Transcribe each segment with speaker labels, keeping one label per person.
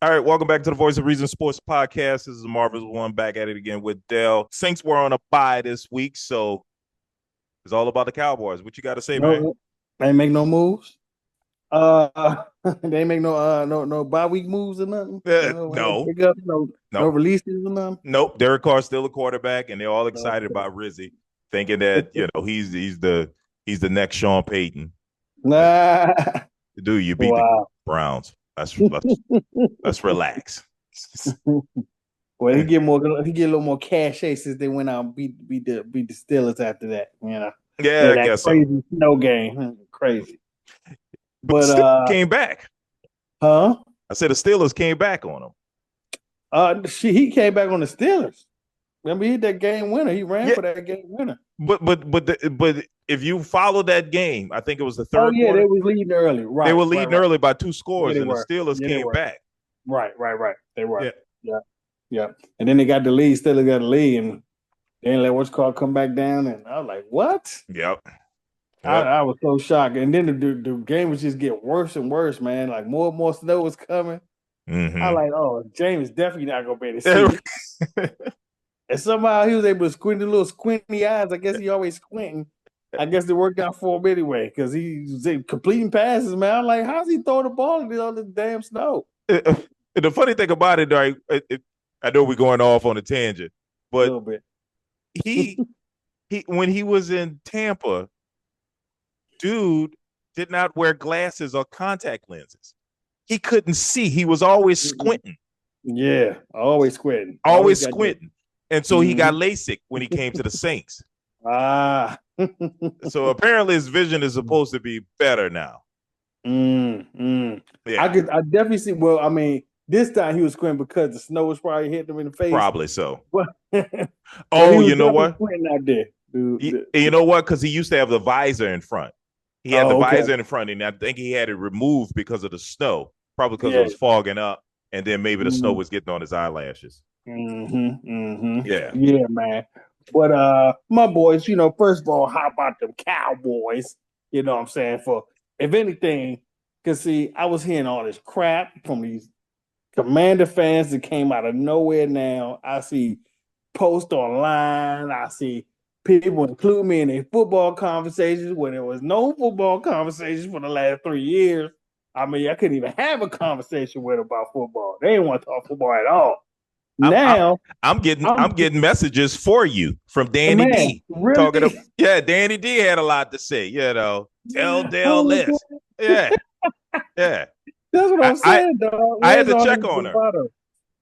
Speaker 1: All right, welcome back to the Voice of Reason Sports Podcast. This is the Marvelous One back at it again with Dell. Saints were on a bye this week, so it's all about the Cowboys. What you got to say, man?
Speaker 2: No, they ain't make no moves. They ain't make no bye week moves or nothing. No
Speaker 1: No,
Speaker 2: pickups, no
Speaker 1: no,
Speaker 2: releases or nothing.
Speaker 1: nope. Derek Carr's still a quarterback, and they're all excited
Speaker 2: Okay.
Speaker 1: about Rizzy, thinking that he's the next Sean Payton. Like,
Speaker 2: Nah.
Speaker 1: dude, you beat the
Speaker 2: Wow.
Speaker 1: Browns. Let's relax.
Speaker 2: Well, he get a little more cachet since they went out and beat the Steelers after that.
Speaker 1: Yeah,
Speaker 2: Yeah,
Speaker 1: I
Speaker 2: that
Speaker 1: guess so.
Speaker 2: crazy snow game. Crazy.
Speaker 1: But
Speaker 2: But
Speaker 1: still came back.
Speaker 2: huh?
Speaker 1: I said the Steelers came back on him.
Speaker 2: He came back on the Steelers. Remember, he hit that game winner. He ran
Speaker 1: Yeah,
Speaker 2: for that game winner.
Speaker 1: but if you follow that game, I think it was the
Speaker 2: Oh
Speaker 1: third
Speaker 2: yeah, they
Speaker 1: quarter.
Speaker 2: was leading early.
Speaker 1: They
Speaker 2: Right,
Speaker 1: were
Speaker 2: right,
Speaker 1: leading
Speaker 2: right.
Speaker 1: early by two
Speaker 2: Yeah,
Speaker 1: scores,
Speaker 2: they
Speaker 1: and the
Speaker 2: were.
Speaker 1: Steelers
Speaker 2: Yeah, they
Speaker 1: came
Speaker 2: were.
Speaker 1: back.
Speaker 2: Right, right, right. They were.
Speaker 1: Yeah,
Speaker 2: Yeah, yeah. And then they got the lead, still got the lead, and they didn't let what's called come back down. And I was like, what?
Speaker 1: yep,
Speaker 2: I,
Speaker 1: yep.
Speaker 2: I was so shocked. And then the game was just getting worse and worse, man. Like more and more snow was coming. I
Speaker 1: Mm-hmm.
Speaker 2: like, oh, James definitely not gonna be able to see. And somehow he was able to squint the little squinty eyes. I guess he always squinting. I guess it worked out for him anyway, because he was completing passes, man. I'm like, how's he throwing the ball in all this damn snow?
Speaker 1: The funny thing about it, like, I know we're going off on a tangent,
Speaker 2: A
Speaker 1: but
Speaker 2: little bit.
Speaker 1: he he when he was in Tampa, dude did not wear glasses or contact lenses. He couldn't see. He was always squinting,
Speaker 2: Yeah, always squinting. Always
Speaker 1: always
Speaker 2: got that.
Speaker 1: squinting, and so he got
Speaker 2: Mhm.
Speaker 1: LASIK when he came to the Saints.
Speaker 2: Ah.
Speaker 1: So apparently his vision is supposed to be better now.
Speaker 2: Mm.
Speaker 1: Yeah,
Speaker 2: I definitely see. Well, I mean, this time he was squinting because the snow was probably hitting him in the face,
Speaker 1: probably so.
Speaker 2: but but he
Speaker 1: Oh,
Speaker 2: was
Speaker 1: you know
Speaker 2: definitely
Speaker 1: what?
Speaker 2: squinting out there.
Speaker 1: You know what? Because he used to have the visor in front. He had the
Speaker 2: Oh, okay.
Speaker 1: visor in front, and I think he had it removed because of the snow, probably because it
Speaker 2: Yeah.
Speaker 1: was fogging up, and then maybe the snow
Speaker 2: Mm-hmm.
Speaker 1: was getting on his eyelashes.
Speaker 2: Mm-hmm.
Speaker 1: Yeah.
Speaker 2: Yeah, man. But my boys, first of all, how about them Cowboys? You know what I'm saying? For if anything, because see, I was hearing all this crap from these Commander fans that came out of nowhere now. I see posts online. I see people include me in their football conversations when there was no football conversations for the last 3 years. I mean, I couldn't even have a conversation with them about football. They didn't want to talk football at all.
Speaker 1: I'm, I'm
Speaker 2: Now,
Speaker 1: I'm getting
Speaker 2: I'm
Speaker 1: I'm getting messages for you from Danny
Speaker 2: man,
Speaker 1: D talking to
Speaker 2: really?
Speaker 1: yeah, Danny D had a lot to say, tell Dale
Speaker 2: Oh,
Speaker 1: this. Yeah, yeah.
Speaker 2: that's what
Speaker 1: I,
Speaker 2: I'm
Speaker 1: I
Speaker 2: saying, dog.
Speaker 1: I had
Speaker 2: Where's
Speaker 1: to
Speaker 2: all this
Speaker 1: check on her.
Speaker 2: bravado?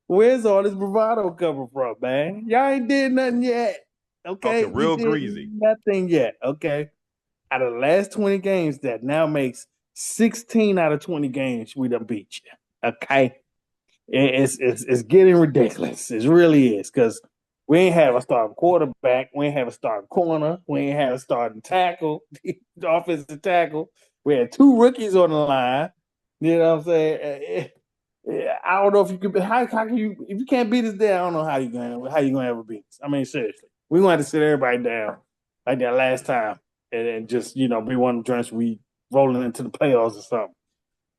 Speaker 2: Where's all this bravado coming from, man? Y'all ain't did nothing yet. Okay,
Speaker 1: Talking
Speaker 2: we
Speaker 1: real
Speaker 2: did
Speaker 1: greasy.
Speaker 2: nothing yet. Okay, out of the last 20 games, that now makes 16 out of 20 games we done beat you. Okay, it's getting ridiculous. It really is because we ain't have a starting quarterback, we ain't have a starting corner, we ain't have a starting tackle, the offensive tackle. We had two rookies on the line. You know what I'm saying? I don't know if you could. How can you if you can't beat us there? I don't know how you gonna ever beat us. I mean, seriously, we gonna have to sit everybody down like that last time, and just be one of the joints we rolling into the playoffs or something.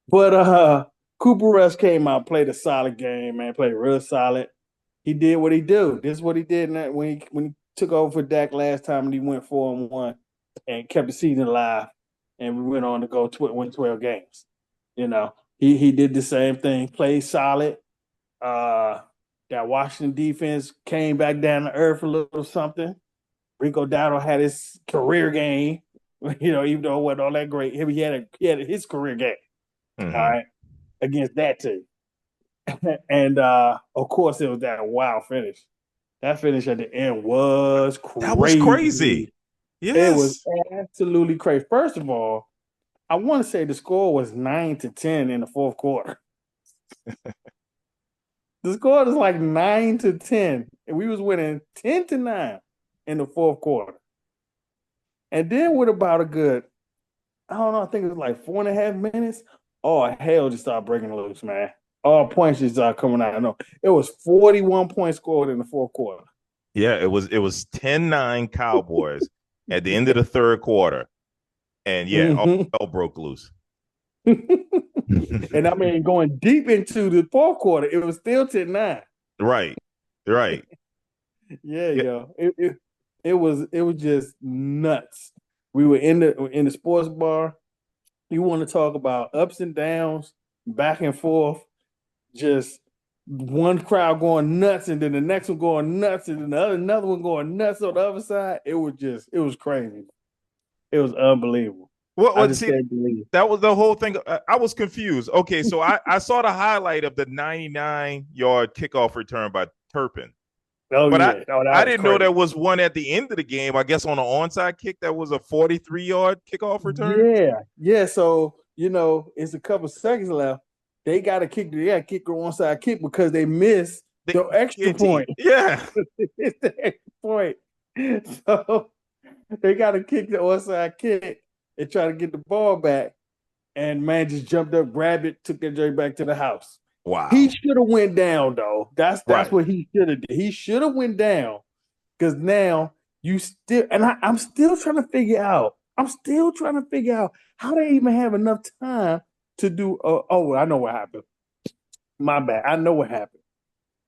Speaker 2: But Cooper Rush came out, played a solid game, man. Played real solid. He did what he do. This is what he did when he took over for Dak last time, and he went 4-1 and kept the season alive. And we went on to win 12 games. He did the same thing. Played solid. Uh, that Washington defense came back down to earth a little something. Rico Dowdle had his career game. Even though it wasn't all that great, he had his career game. All
Speaker 1: Mm-hmm.
Speaker 2: right, against that team. And of course, it was that wow finish. That finish at the end was
Speaker 1: That was
Speaker 2: crazy.
Speaker 1: crazy.
Speaker 2: It was
Speaker 1: Yes.
Speaker 2: absolutely crazy. First of all, I want to say the score was 9-10 in the fourth quarter. The score was like 9-10, and we was winning 10-9 in the fourth quarter. And then with about a good, I don't know, I think it was like 4.5 minutes. Oh hell, just started breaking loose, man. All points just started coming out. No, it was 41 points scored in the fourth quarter.
Speaker 1: Yeah, it was 10-9 Cowboys at the end of the third quarter. And yeah, all
Speaker 2: Mm-hmm.
Speaker 1: hell broke loose.
Speaker 2: And I mean, going deep into the fourth quarter, it was still 10-9.
Speaker 1: Right. Right.
Speaker 2: Yeah,
Speaker 1: Yeah.
Speaker 2: yo. It was just nuts. We were in the sports bar. You want to talk about ups and downs, back and forth, just one crowd going nuts and then the next one going nuts and then another one going nuts on the other side. It was crazy. It was unbelievable. I
Speaker 1: What
Speaker 2: just
Speaker 1: see
Speaker 2: can't believe
Speaker 1: that was the whole thing. I was confused. Okay, so I saw the highlight of the 99-yard kickoff return by Turpin.
Speaker 2: it. Oh
Speaker 1: But
Speaker 2: yeah. Oh,
Speaker 1: I
Speaker 2: that was
Speaker 1: didn't know
Speaker 2: crazy.
Speaker 1: there was one at the end of the game. I guess on an onside kick that was a 43-yard kickoff return.
Speaker 2: Yeah. Yeah. So, it's a couple seconds left. They got to kick the onside kick because they missed
Speaker 1: The
Speaker 2: the extra
Speaker 1: TNT.
Speaker 2: point.
Speaker 1: Yeah.
Speaker 2: It's the extra point. So they got to kick the onside kick and try to get the ball back. And man just jumped up, grabbed it, took that joint back to the house. He
Speaker 1: Wow.
Speaker 2: should have went down though. That's
Speaker 1: Right.
Speaker 2: what he should have did. He should have went down because now you still and I'm still trying to figure out. I'm still trying to figure out how they even have enough time to do. Oh, I know what happened. My bad. I know what happened.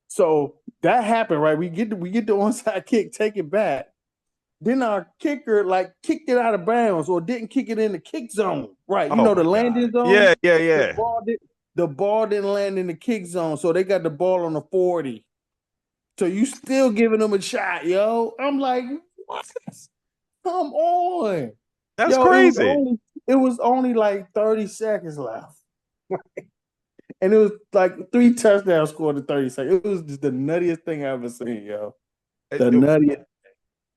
Speaker 2: So that happened, right? We get the onside kick, take it back. Then our kicker like kicked it out of bounds or didn't kick it in the kick zone. Right.
Speaker 1: Oh
Speaker 2: The
Speaker 1: my
Speaker 2: landing
Speaker 1: God.
Speaker 2: zone.
Speaker 1: Yeah, yeah,
Speaker 2: The
Speaker 1: yeah.
Speaker 2: ball did the ball didn't land in the kick zone. So they got the ball on the 40. So you still giving them a shot, yo. I'm like, what? Come on.
Speaker 1: That's
Speaker 2: Yo, it was
Speaker 1: crazy.
Speaker 2: only it was only like 30 seconds left. And it was like 3 touchdowns scored in 30 seconds. It was just the nuttiest thing I ever seen, yo. The nuttiest.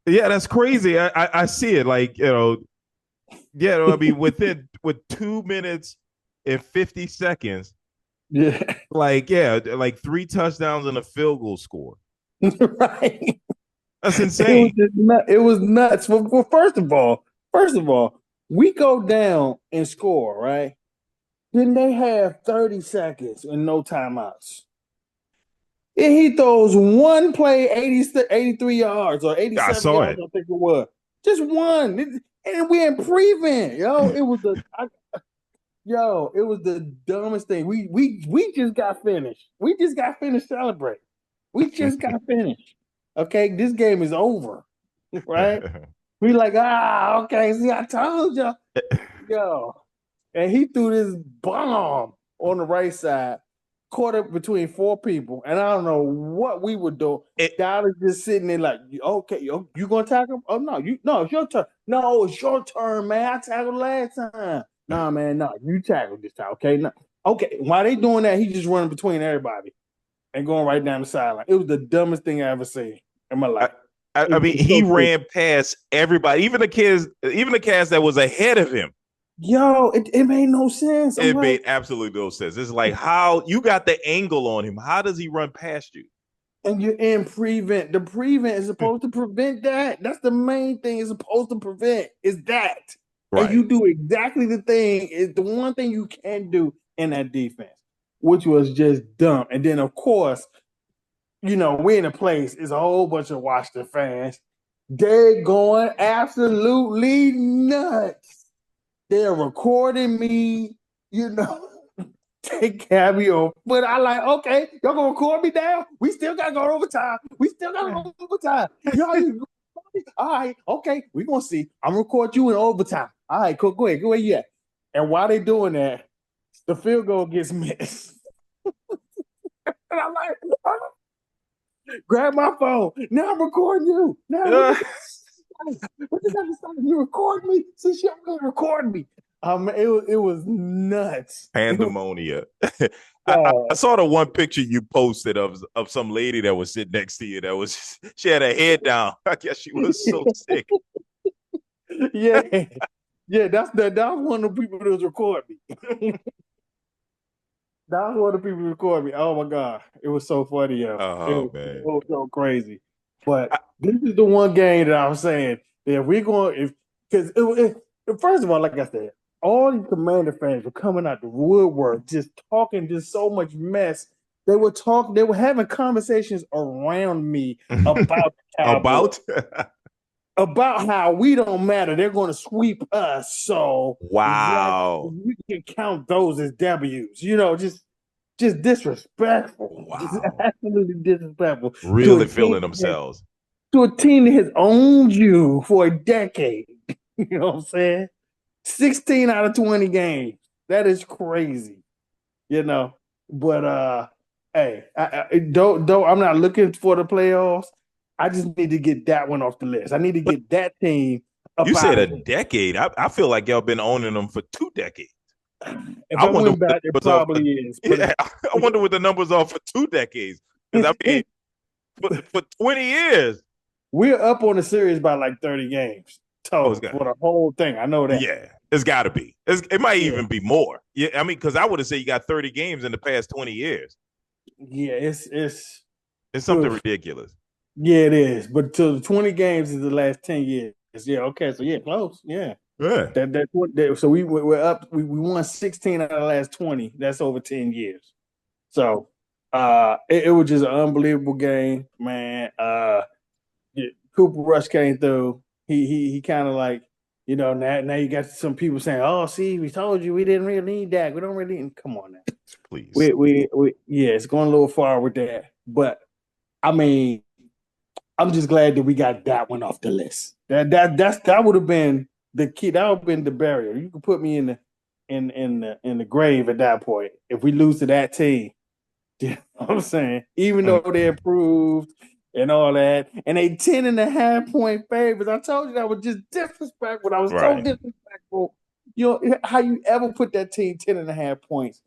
Speaker 1: Yeah, that's crazy. I see it like, yeah, I mean with 2 minutes and 50 seconds,
Speaker 2: Yeah.
Speaker 1: like yeah, like 3 touchdowns and a field goal score.
Speaker 2: Right.
Speaker 1: That's
Speaker 2: It was
Speaker 1: insane.
Speaker 2: just it was nuts. Well, first of all, we go down and score, right? Then they have 30 seconds and no timeouts. And he throws one play 83 yards or
Speaker 1: I
Speaker 2: 87
Speaker 1: saw
Speaker 2: yards,
Speaker 1: it.
Speaker 2: I think it was. Just one. And we're in prevent. It was the dumbest thing. We just got finished. We just got finished celebrating. We just got finished. Okay, this game is over. Right? We like, okay, see, I told you. Yo. And he threw this bomb on the right side, caught it between four people. And I don't know what we would do.
Speaker 1: it,
Speaker 2: Dallas just sitting there like, okay, you gonna tackle him? Oh no, it's your turn. No, it's your turn, man. I tackled last time. Nah, man, no, you tackled this time. Okay, no. Okay, while they doing that, he just running between everybody and going right down the sideline. It was the dumbest thing I ever seen in my
Speaker 1: I,
Speaker 2: life.
Speaker 1: I mean,
Speaker 2: It's
Speaker 1: he
Speaker 2: so stupid.
Speaker 1: ran past everybody, even the cast that was ahead of him.
Speaker 2: Yo, it made no sense. I'm
Speaker 1: It
Speaker 2: like,
Speaker 1: made absolutely no sense. It's like how you got the angle on him. How does he run past you?
Speaker 2: and you're in prevent. The prevent is supposed to prevent that. That's the main thing it's supposed to prevent is that. And
Speaker 1: Right.
Speaker 2: you do exactly the thing, is the one thing you can do in that defense, which was just dumb. And then of course, we're in a place, it's a whole bunch of Washington fans. They're going absolutely nuts. They're recording me, you know. Take cameo. But I like, okay, y'all gonna record me down? We still gotta go overtime. We still gotta go overtime. All right, okay, we gonna see. I'm gonna record you in overtime. All right, cool, go ahead, go where you at. And while they doing that, the field goal gets missed. And I'm like, grab my phone. Now I'm recording you. Now what you got to stop? You record me? Since you're gonna record me. It was nuts.
Speaker 1: Pandemonia. I
Speaker 2: Uh,
Speaker 1: saw the one picture you posted of some lady that was sitting next to you that was she had her head down. I guess she was so sick.
Speaker 2: yeah, yeah, that was one of the people that was recording me. That was one of the people who recorded me. Oh my god, it was so funny, yo. It
Speaker 1: Oh
Speaker 2: was, it
Speaker 1: man.
Speaker 2: was so crazy. But
Speaker 1: I,
Speaker 2: this is the one game that I'm saying that if we're going, if because first of all, like I said, all these Commander fans were coming out the woodwork, just talking, just so much mess. They were having conversations around me about the Cowboys.
Speaker 1: about
Speaker 2: about how we don't matter. They're going to sweep us, so
Speaker 1: Wow.
Speaker 2: we can count those as W's. Just disrespectful. Just
Speaker 1: Wow.
Speaker 2: absolutely disrespectful to a
Speaker 1: Really
Speaker 2: team
Speaker 1: feeling themselves.
Speaker 2: that has owned you for a decade. You know what I'm saying? 16 out of 20 games. That is crazy. You know. But hey, don't I'm not looking for the playoffs. I just need to get that one off the list. I need to
Speaker 1: But
Speaker 2: get that team
Speaker 1: you
Speaker 2: up
Speaker 1: said
Speaker 2: out
Speaker 1: a
Speaker 2: of here.
Speaker 1: decade. I feel like y'all been owning them for 2 decades.
Speaker 2: If
Speaker 1: I
Speaker 2: I
Speaker 1: wonder
Speaker 2: went
Speaker 1: what the
Speaker 2: back, it
Speaker 1: numbers are for.
Speaker 2: probably is. But
Speaker 1: Yeah, I wonder what the numbers are for 2 decades. Because I mean, for 20 years.
Speaker 2: we're up on the series by like 30 games
Speaker 1: Oh, it's
Speaker 2: total
Speaker 1: got.
Speaker 2: for the whole thing. I know that.
Speaker 1: Yeah, it's got to be. It might
Speaker 2: Yeah,
Speaker 1: even be more. Yeah, I mean, because I would have said you got 30 games in the past 20 years.
Speaker 2: yeah. It's
Speaker 1: It's something
Speaker 2: oof.
Speaker 1: ridiculous.
Speaker 2: Yeah, it is. But to the 20 games is the last 10 years. Yeah, okay. So yeah, close. Yeah.
Speaker 1: Yeah.
Speaker 2: That's what so we're up. We won 16 out of the last 20. That's over 10 years. So it was just an unbelievable game, man. Yeah, Cooper Rush came through. He kind of like, now you got some people saying, "Oh, see, we told you we didn't really need that. We don't really need." Come on now.
Speaker 1: Please.
Speaker 2: Yeah, it's going a little far with that. But I mean, I'm just glad that we got that one off the list. That would have been the key. That would have been the barrier. You could put me in the grave at that point if we lose to that team. You know what I'm saying? Even though they
Speaker 1: Mm-hmm.
Speaker 2: improved and all that, and they 10.5 point favorites. I told you that was just disrespectful. I was so
Speaker 1: Right.
Speaker 2: disrespectful. How you ever put that team 10.5 points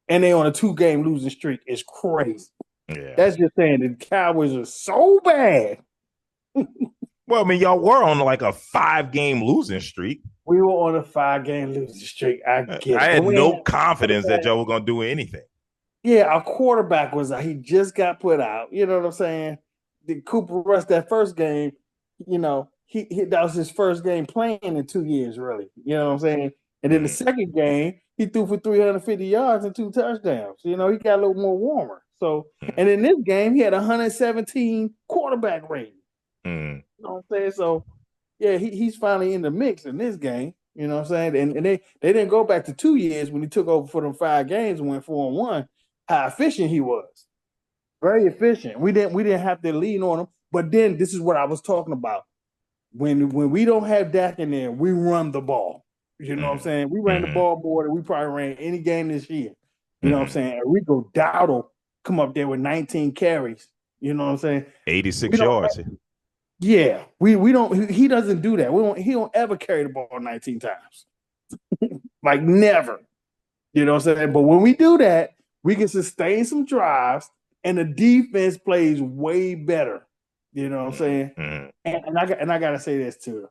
Speaker 2: and they on a 2 game losing streak is crazy.
Speaker 1: Yeah.
Speaker 2: That's just saying the Cowboys are so bad.
Speaker 1: Well, I mean, y'all were on like a 5 game losing streak.
Speaker 2: We were on a 5 game losing streak. I get
Speaker 1: I
Speaker 2: it. But
Speaker 1: had
Speaker 2: we ain't
Speaker 1: no
Speaker 2: have a
Speaker 1: confidence that
Speaker 2: quarterback.
Speaker 1: y'all were going to do anything.
Speaker 2: Yeah, our quarterback was he just got put out. You know what I'm saying? The Cooper Rush that first game, he that was his first game playing in 2 years, really. You know what I'm saying? And then the
Speaker 1: Mm-hmm.
Speaker 2: second game, he threw for 350 yards and 2 touchdowns. He got a little more warmer. So, and in this game, he had 117 quarterback rating.
Speaker 1: Mm-hmm.
Speaker 2: You know what I'm saying? So, yeah, he's finally in the mix in this game. You know what I'm saying? And they didn't go back to 2 years when he took over for them 5 games and went 4-1. How efficient he was, very efficient. We didn't have to lean on him. But then this is what I was talking about. When we don't have Dak in there, we run the ball. You know what I'm saying? We ran the
Speaker 1: Mm-hmm.
Speaker 2: ball more than we probably ran any game this year. You know what I'm
Speaker 1: Mm-hmm.
Speaker 2: saying? Enrico Dowdle come up there with 19 carries. You know what I'm saying? We
Speaker 1: 86
Speaker 2: don't
Speaker 1: yards.
Speaker 2: yeah, we don't. He doesn't do that. He don't ever carry the ball 19 times, like never. You know what I'm saying? But when we do that, we can sustain some drives, and the defense plays way better. You know what I'm saying?
Speaker 1: Mm-hmm.
Speaker 2: And I gotta say this too,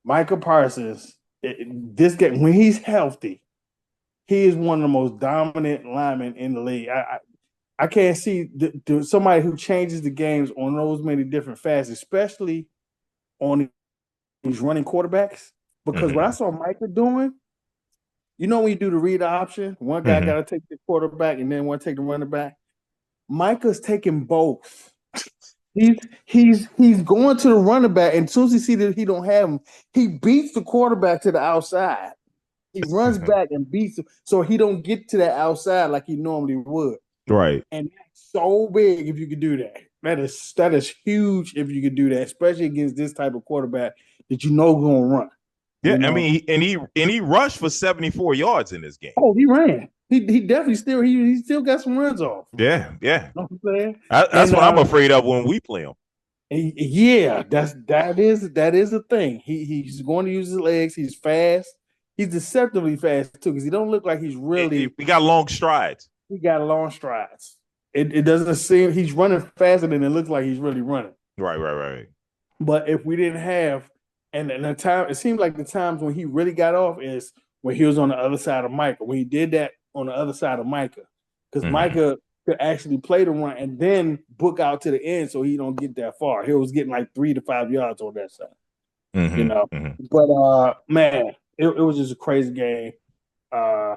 Speaker 2: Micah Parsons. This game when he's healthy, he is one of the most dominant linemen in the league. I can't see somebody who changes the games on those many different facets, especially on these running quarterbacks. Because what I
Speaker 1: Mm-hmm.
Speaker 2: saw Micah doing, when you do the read option, one guy
Speaker 1: Mm-hmm.
Speaker 2: got to take the quarterback and then one take the running back. Micah's taking both. He's going to the running back, and as soon as he see that he don't have him, he beats the quarterback to the outside. He runs back and beats him, so he don't get to that outside like he normally would.
Speaker 1: Right.
Speaker 2: And that's so big if you could do that. That is huge if you could do that, especially against this type of quarterback that going to run.
Speaker 1: Yeah,
Speaker 2: You
Speaker 1: I
Speaker 2: know.
Speaker 1: mean, he rushed for 74 yards in this game.
Speaker 2: Oh, he ran. He definitely he still got some runs off.
Speaker 1: Yeah, yeah.
Speaker 2: You know what I'm saying?
Speaker 1: That's
Speaker 2: And
Speaker 1: what I'm afraid of when we play him.
Speaker 2: yeah, that is a thing. He's going to use his legs. He's fast. He's deceptively fast too, because he don't look like he's really.
Speaker 1: We got long strides.
Speaker 2: He got long strides. It doesn't seem he's running faster than it looks like he's really running.
Speaker 1: Right, right, right.
Speaker 2: But if we didn't have, and the time, it seemed like the times when he really got off is when he was on the other side of Micah. When he did that on the other side of Micah, because
Speaker 1: Mm-hmm.
Speaker 2: Micah could actually play the run and then book out to the end, so he don't get that far. He was getting like 3 to 5 yards on that side, you
Speaker 1: Mm-hmm.
Speaker 2: know.
Speaker 1: Mm-hmm.
Speaker 2: But man, it was just a crazy game. Uh,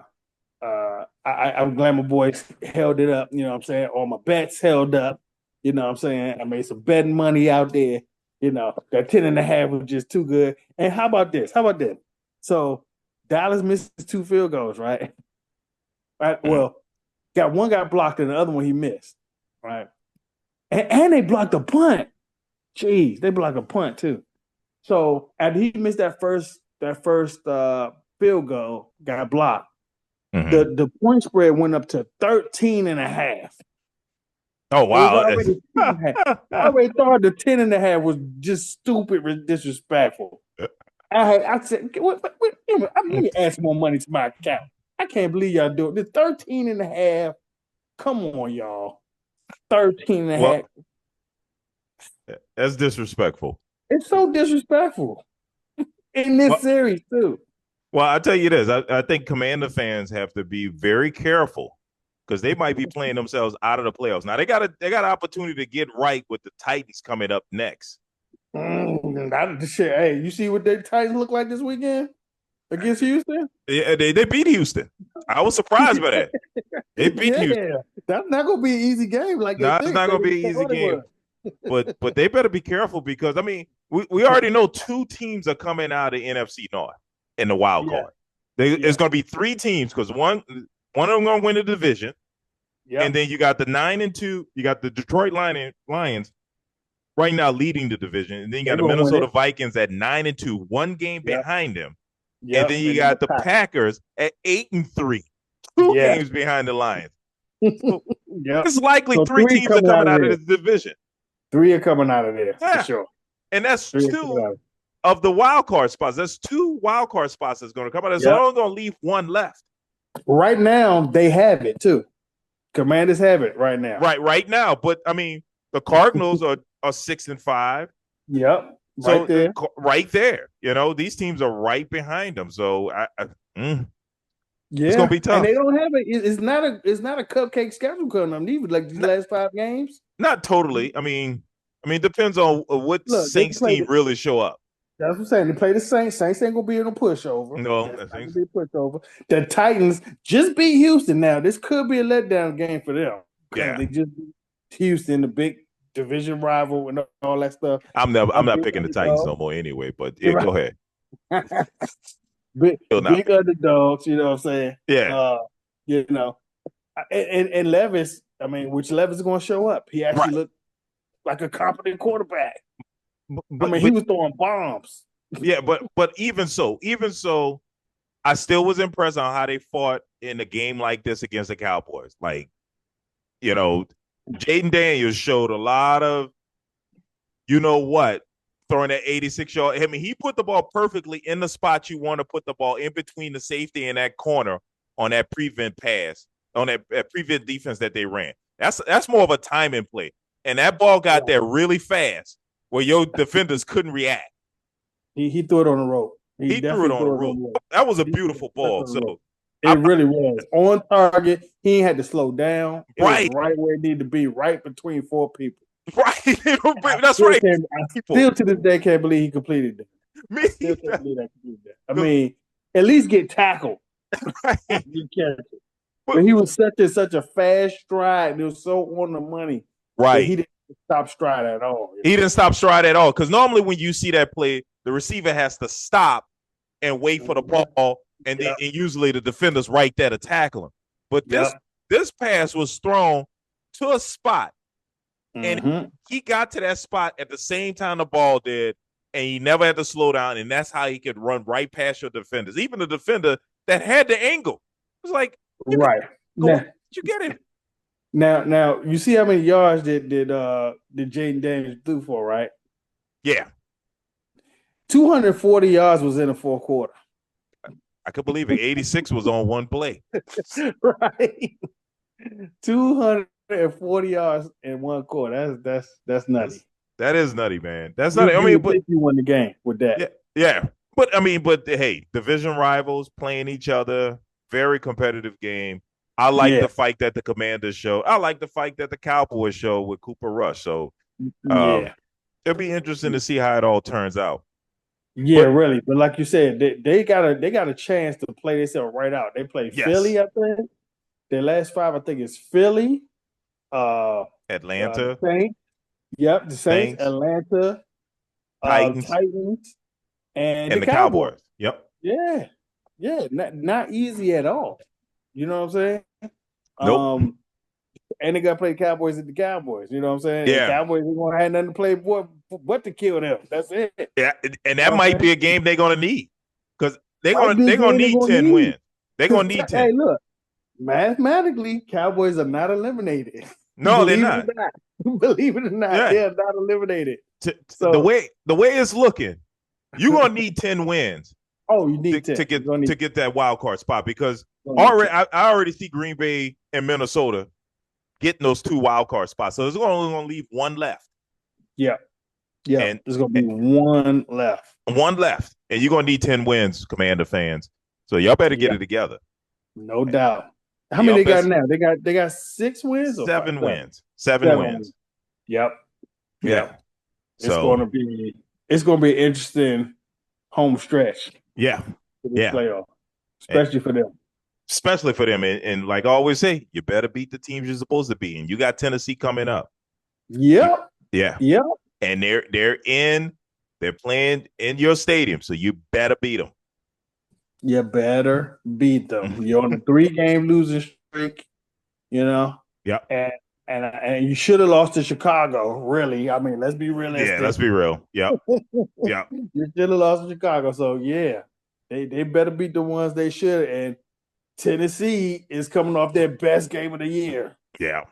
Speaker 2: I'm glad my boys held it up. You know what I'm saying? All my bets held up. You know what I'm saying? I made some betting money out there. That 10.5 was just too good. And how about this? How about this? So Dallas misses 2 field goals, right? Right.
Speaker 1: Mhm.
Speaker 2: Well, one got blocked and the other one he missed. Right. And they blocked a punt. Jeez, they blocked a punt too. So after he missed that first field goal, got blocked.
Speaker 1: Mhm.
Speaker 2: The point spread went up to 13.5.
Speaker 1: Oh
Speaker 2: It was
Speaker 1: wow.
Speaker 2: already 10.5. I already thought the 10.5 was just stupid, disrespectful. I said, let me add some more money to my account. I can't believe y'all do it. The 13.5. Come on, y'all. 13 and a
Speaker 1: Well,
Speaker 2: half.
Speaker 1: that's disrespectful.
Speaker 2: It's so disrespectful in this
Speaker 1: Well,
Speaker 2: series, too.
Speaker 1: well, I'll tell you this. I think Commander fans have to be very careful because they might be playing themselves out of the playoffs. Now they got an opportunity to get right with the Titans coming up next.
Speaker 2: Hey, you see what the Titans look like this weekend against Houston?
Speaker 1: Yeah, they beat Houston. I was surprised by that. They beat
Speaker 2: Yeah,
Speaker 1: Houston.
Speaker 2: that's not gonna be an easy game like they
Speaker 1: Now it's
Speaker 2: think.
Speaker 1: not
Speaker 2: They
Speaker 1: going to be an easy
Speaker 2: thought it
Speaker 1: game,
Speaker 2: was.
Speaker 1: but they better be careful because I mean we already know two teams are coming out of NFC North in the wild
Speaker 2: Yeah,
Speaker 1: card.
Speaker 2: yeah,
Speaker 1: It's going to be three teams because one of them going to win the division, and
Speaker 2: yep.
Speaker 1: then you got the 9-2. You got the Detroit Lions right now leading the division, and then you got
Speaker 2: They're
Speaker 1: the
Speaker 2: gonna win
Speaker 1: Minnesota
Speaker 2: it.
Speaker 1: Vikings at 9-2, one game
Speaker 2: Yep,
Speaker 1: behind them, and
Speaker 2: yep.
Speaker 1: then you
Speaker 2: And then the
Speaker 1: got the
Speaker 2: Packers.
Speaker 1: Packers at 8-3, two
Speaker 2: Yeah,
Speaker 1: games behind the Lions. So
Speaker 2: yep.
Speaker 1: it's likely
Speaker 2: So
Speaker 1: three teams are coming out of this division.
Speaker 2: three are coming out of there for
Speaker 1: Yeah,
Speaker 2: sure.
Speaker 1: and that's
Speaker 2: Three are coming
Speaker 1: two
Speaker 2: out.
Speaker 1: of the wild card spots. That's two wild card spots that's going to come out. So
Speaker 2: Yep.
Speaker 1: I'm going to leave one left.
Speaker 2: Right now, they have it too. Commanders have it right now.
Speaker 1: Right now. But I mean, the Cardinals are 6-5.
Speaker 2: Yep, right
Speaker 1: So
Speaker 2: there.
Speaker 1: right there, these teams are right behind them. So it's going to
Speaker 2: Yeah,
Speaker 1: be
Speaker 2: and they
Speaker 1: tough.
Speaker 2: don't have it. It's not a cupcake schedule coming up. Even like these
Speaker 1: Not,
Speaker 2: last 5 games.
Speaker 1: not totally. I mean, it depends on what
Speaker 2: Look, they
Speaker 1: Saints
Speaker 2: played.
Speaker 1: team really show up.
Speaker 2: That's what I'm saying. They play the Saints. Saints ain't gonna be in a pushover.
Speaker 1: No,
Speaker 2: That's
Speaker 1: I
Speaker 2: not
Speaker 1: think
Speaker 2: gonna be a pushover. The Titans just beat Houston. Now this could be a letdown game for them because
Speaker 1: yeah.
Speaker 2: they just beat Houston, the big division rival, and all that stuff.
Speaker 1: I'm
Speaker 2: A
Speaker 1: not
Speaker 2: big
Speaker 1: picking the Titans no
Speaker 2: underdog.
Speaker 1: more anyway. But yeah,
Speaker 2: You're
Speaker 1: go
Speaker 2: right.
Speaker 1: ahead.
Speaker 2: big,
Speaker 1: Still not
Speaker 2: big
Speaker 1: picking.
Speaker 2: underdogs. You know what I'm saying?
Speaker 1: Yeah.
Speaker 2: Uh, you know, and Levis. I mean, which Levis is going to show up? He actually
Speaker 1: Right.
Speaker 2: looked like a competent quarterback. I
Speaker 1: But
Speaker 2: mean, he
Speaker 1: but
Speaker 2: was throwing bombs.
Speaker 1: yeah, but even so, I still was impressed on how they fought in a game like this against the Cowboys. Like, you know, Jaden Daniels showed a lot of, what, throwing that 86-yard. I mean, he put the ball perfectly in the spot you want to put the ball in between the safety and that corner on that prevent pass, on that prevent defense that they ran. That's more of a timing play. And that ball got
Speaker 2: Yeah.
Speaker 1: there really fast where your defenders couldn't react.
Speaker 2: He threw it on the rope. He
Speaker 1: He threw it
Speaker 2: definitely
Speaker 1: on the
Speaker 2: threw it
Speaker 1: rope.
Speaker 2: on the rope.
Speaker 1: That was a
Speaker 2: He threw it
Speaker 1: beautiful
Speaker 2: right
Speaker 1: ball.
Speaker 2: on the rope.
Speaker 1: So
Speaker 2: It
Speaker 1: I
Speaker 2: really was on target. He ain't had to slow down. It was
Speaker 1: right,
Speaker 2: right where it needed to be, right between four people.
Speaker 1: right.
Speaker 2: And
Speaker 1: That's right.
Speaker 2: I
Speaker 1: People.
Speaker 2: still to this day can't believe he completed that.
Speaker 1: Me
Speaker 2: I still can't believe that he completed that. I
Speaker 1: the,
Speaker 2: mean, at least get tackled
Speaker 1: right.
Speaker 2: after you catch it.
Speaker 1: But,
Speaker 2: But he was such a fast stride. It was so on the money that
Speaker 1: right.
Speaker 2: he didn't stop stride at all.
Speaker 1: He didn't stop stride at all. Because normally when you see that play, the receiver has to stop and wait for the ball, and then
Speaker 2: Yep.
Speaker 1: and usually the defender's right there to tackle him. But this
Speaker 2: Yep.
Speaker 1: this pass was thrown to a spot, and
Speaker 2: Mm-hmm.
Speaker 1: he got to that spot at the same time the ball did, and he never had to slow down, and that's how he could run right past your defenders, even the defender that had the angle. It was like,
Speaker 2: Right.
Speaker 1: where
Speaker 2: Now,
Speaker 1: did you get him?
Speaker 2: now, you see how many yards did Jaden Daniels do for, right?
Speaker 1: Yeah,
Speaker 2: 240 yards was in the fourth quarter.
Speaker 1: I could believe it. 86 was on one play.
Speaker 2: Right. 240 yards in one quarter. That's nutty.
Speaker 1: That is nutty, man. That's
Speaker 2: You,
Speaker 1: not. I
Speaker 2: you
Speaker 1: mean,
Speaker 2: would
Speaker 1: but
Speaker 2: think you won the game with that.
Speaker 1: yeah, yeah. But hey, division rivals playing each other, very competitive game. I like
Speaker 2: Yeah.
Speaker 1: the fight that the Commanders show. I like the fight that the Cowboys show with Cooper Rush. So,
Speaker 2: Yeah.
Speaker 1: it'll be interesting to see how it all turns out.
Speaker 2: Yeah,
Speaker 1: But
Speaker 2: really. But like you said, they got a chance to play themselves right out. They play
Speaker 1: yes,
Speaker 2: Philly, I think. Their last five, I think, is Philly, the
Speaker 1: Atlanta
Speaker 2: Saints. Yep, the Saints,
Speaker 1: Saints.
Speaker 2: Atlanta,
Speaker 1: Titans,
Speaker 2: Titans, and the
Speaker 1: and the
Speaker 2: Cowboys.
Speaker 1: Cowboys. Yep.
Speaker 2: Yeah, yeah, not easy at all. You know what I'm saying?
Speaker 1: Nope.
Speaker 2: And they got to play Cowboys at the Cowboys. You know what I'm saying? And
Speaker 1: Yeah.
Speaker 2: Cowboys ain't gonna have nothing to play but to kill them. That's it.
Speaker 1: Yeah. And
Speaker 2: You know
Speaker 1: that
Speaker 2: what I'm
Speaker 1: might be
Speaker 2: saying?
Speaker 1: a game they're gonna need because they're
Speaker 2: Might
Speaker 1: gonna
Speaker 2: be a
Speaker 1: they're gonna
Speaker 2: game they're
Speaker 1: need
Speaker 2: gonna
Speaker 1: 10
Speaker 2: need.
Speaker 1: wins. They're gonna need 10.
Speaker 2: Hey, look, mathematically, Cowboys are not eliminated.
Speaker 1: No, they're
Speaker 2: Believe it
Speaker 1: not.
Speaker 2: or not. Believe it or not,
Speaker 1: Yeah.
Speaker 2: they are not eliminated.
Speaker 1: The
Speaker 2: So,
Speaker 1: way it's looking, you're gonna need 10 wins
Speaker 2: oh, you need 10.
Speaker 1: to
Speaker 2: You're gonna need,
Speaker 1: get that wild card spot because
Speaker 2: you're gonna need 10.
Speaker 1: I already see Green Bay and Minnesota getting those 2 wild card spots. So there's only gonna leave one left.
Speaker 2: Yeah. Yeah.
Speaker 1: And
Speaker 2: There's gonna be one left.
Speaker 1: one left. And you're gonna need 10 wins, Commander fans. So y'all better get
Speaker 2: Yeah.
Speaker 1: it together.
Speaker 2: No doubt. How
Speaker 1: And
Speaker 2: many
Speaker 1: y'all
Speaker 2: they got
Speaker 1: best
Speaker 2: now? They got 6 wins or
Speaker 1: 7
Speaker 2: 5?
Speaker 1: wins. 7 wins.
Speaker 2: Yep.
Speaker 1: Yeah.
Speaker 2: It's gonna be an interesting home stretch
Speaker 1: Yeah.
Speaker 2: for this
Speaker 1: Yeah.
Speaker 2: playoff, especially for them.
Speaker 1: Especially for them. And like I always say, you better beat the teams you're supposed to be. And you got Tennessee coming up.
Speaker 2: Yep.
Speaker 1: Yeah.
Speaker 2: Yep.
Speaker 1: And they're playing in your stadium. So you better beat them.
Speaker 2: You better beat them. You're on a 3-game losing streak, you know.
Speaker 1: Yep.
Speaker 2: And you should have lost to Chicago, really. I mean, let's be realistic.
Speaker 1: Yeah, let's be real. Yep. Yep.
Speaker 2: You should have lost to Chicago. So yeah, they better beat the ones they should. And Tennessee is coming off their best game of the year.
Speaker 1: Yeah.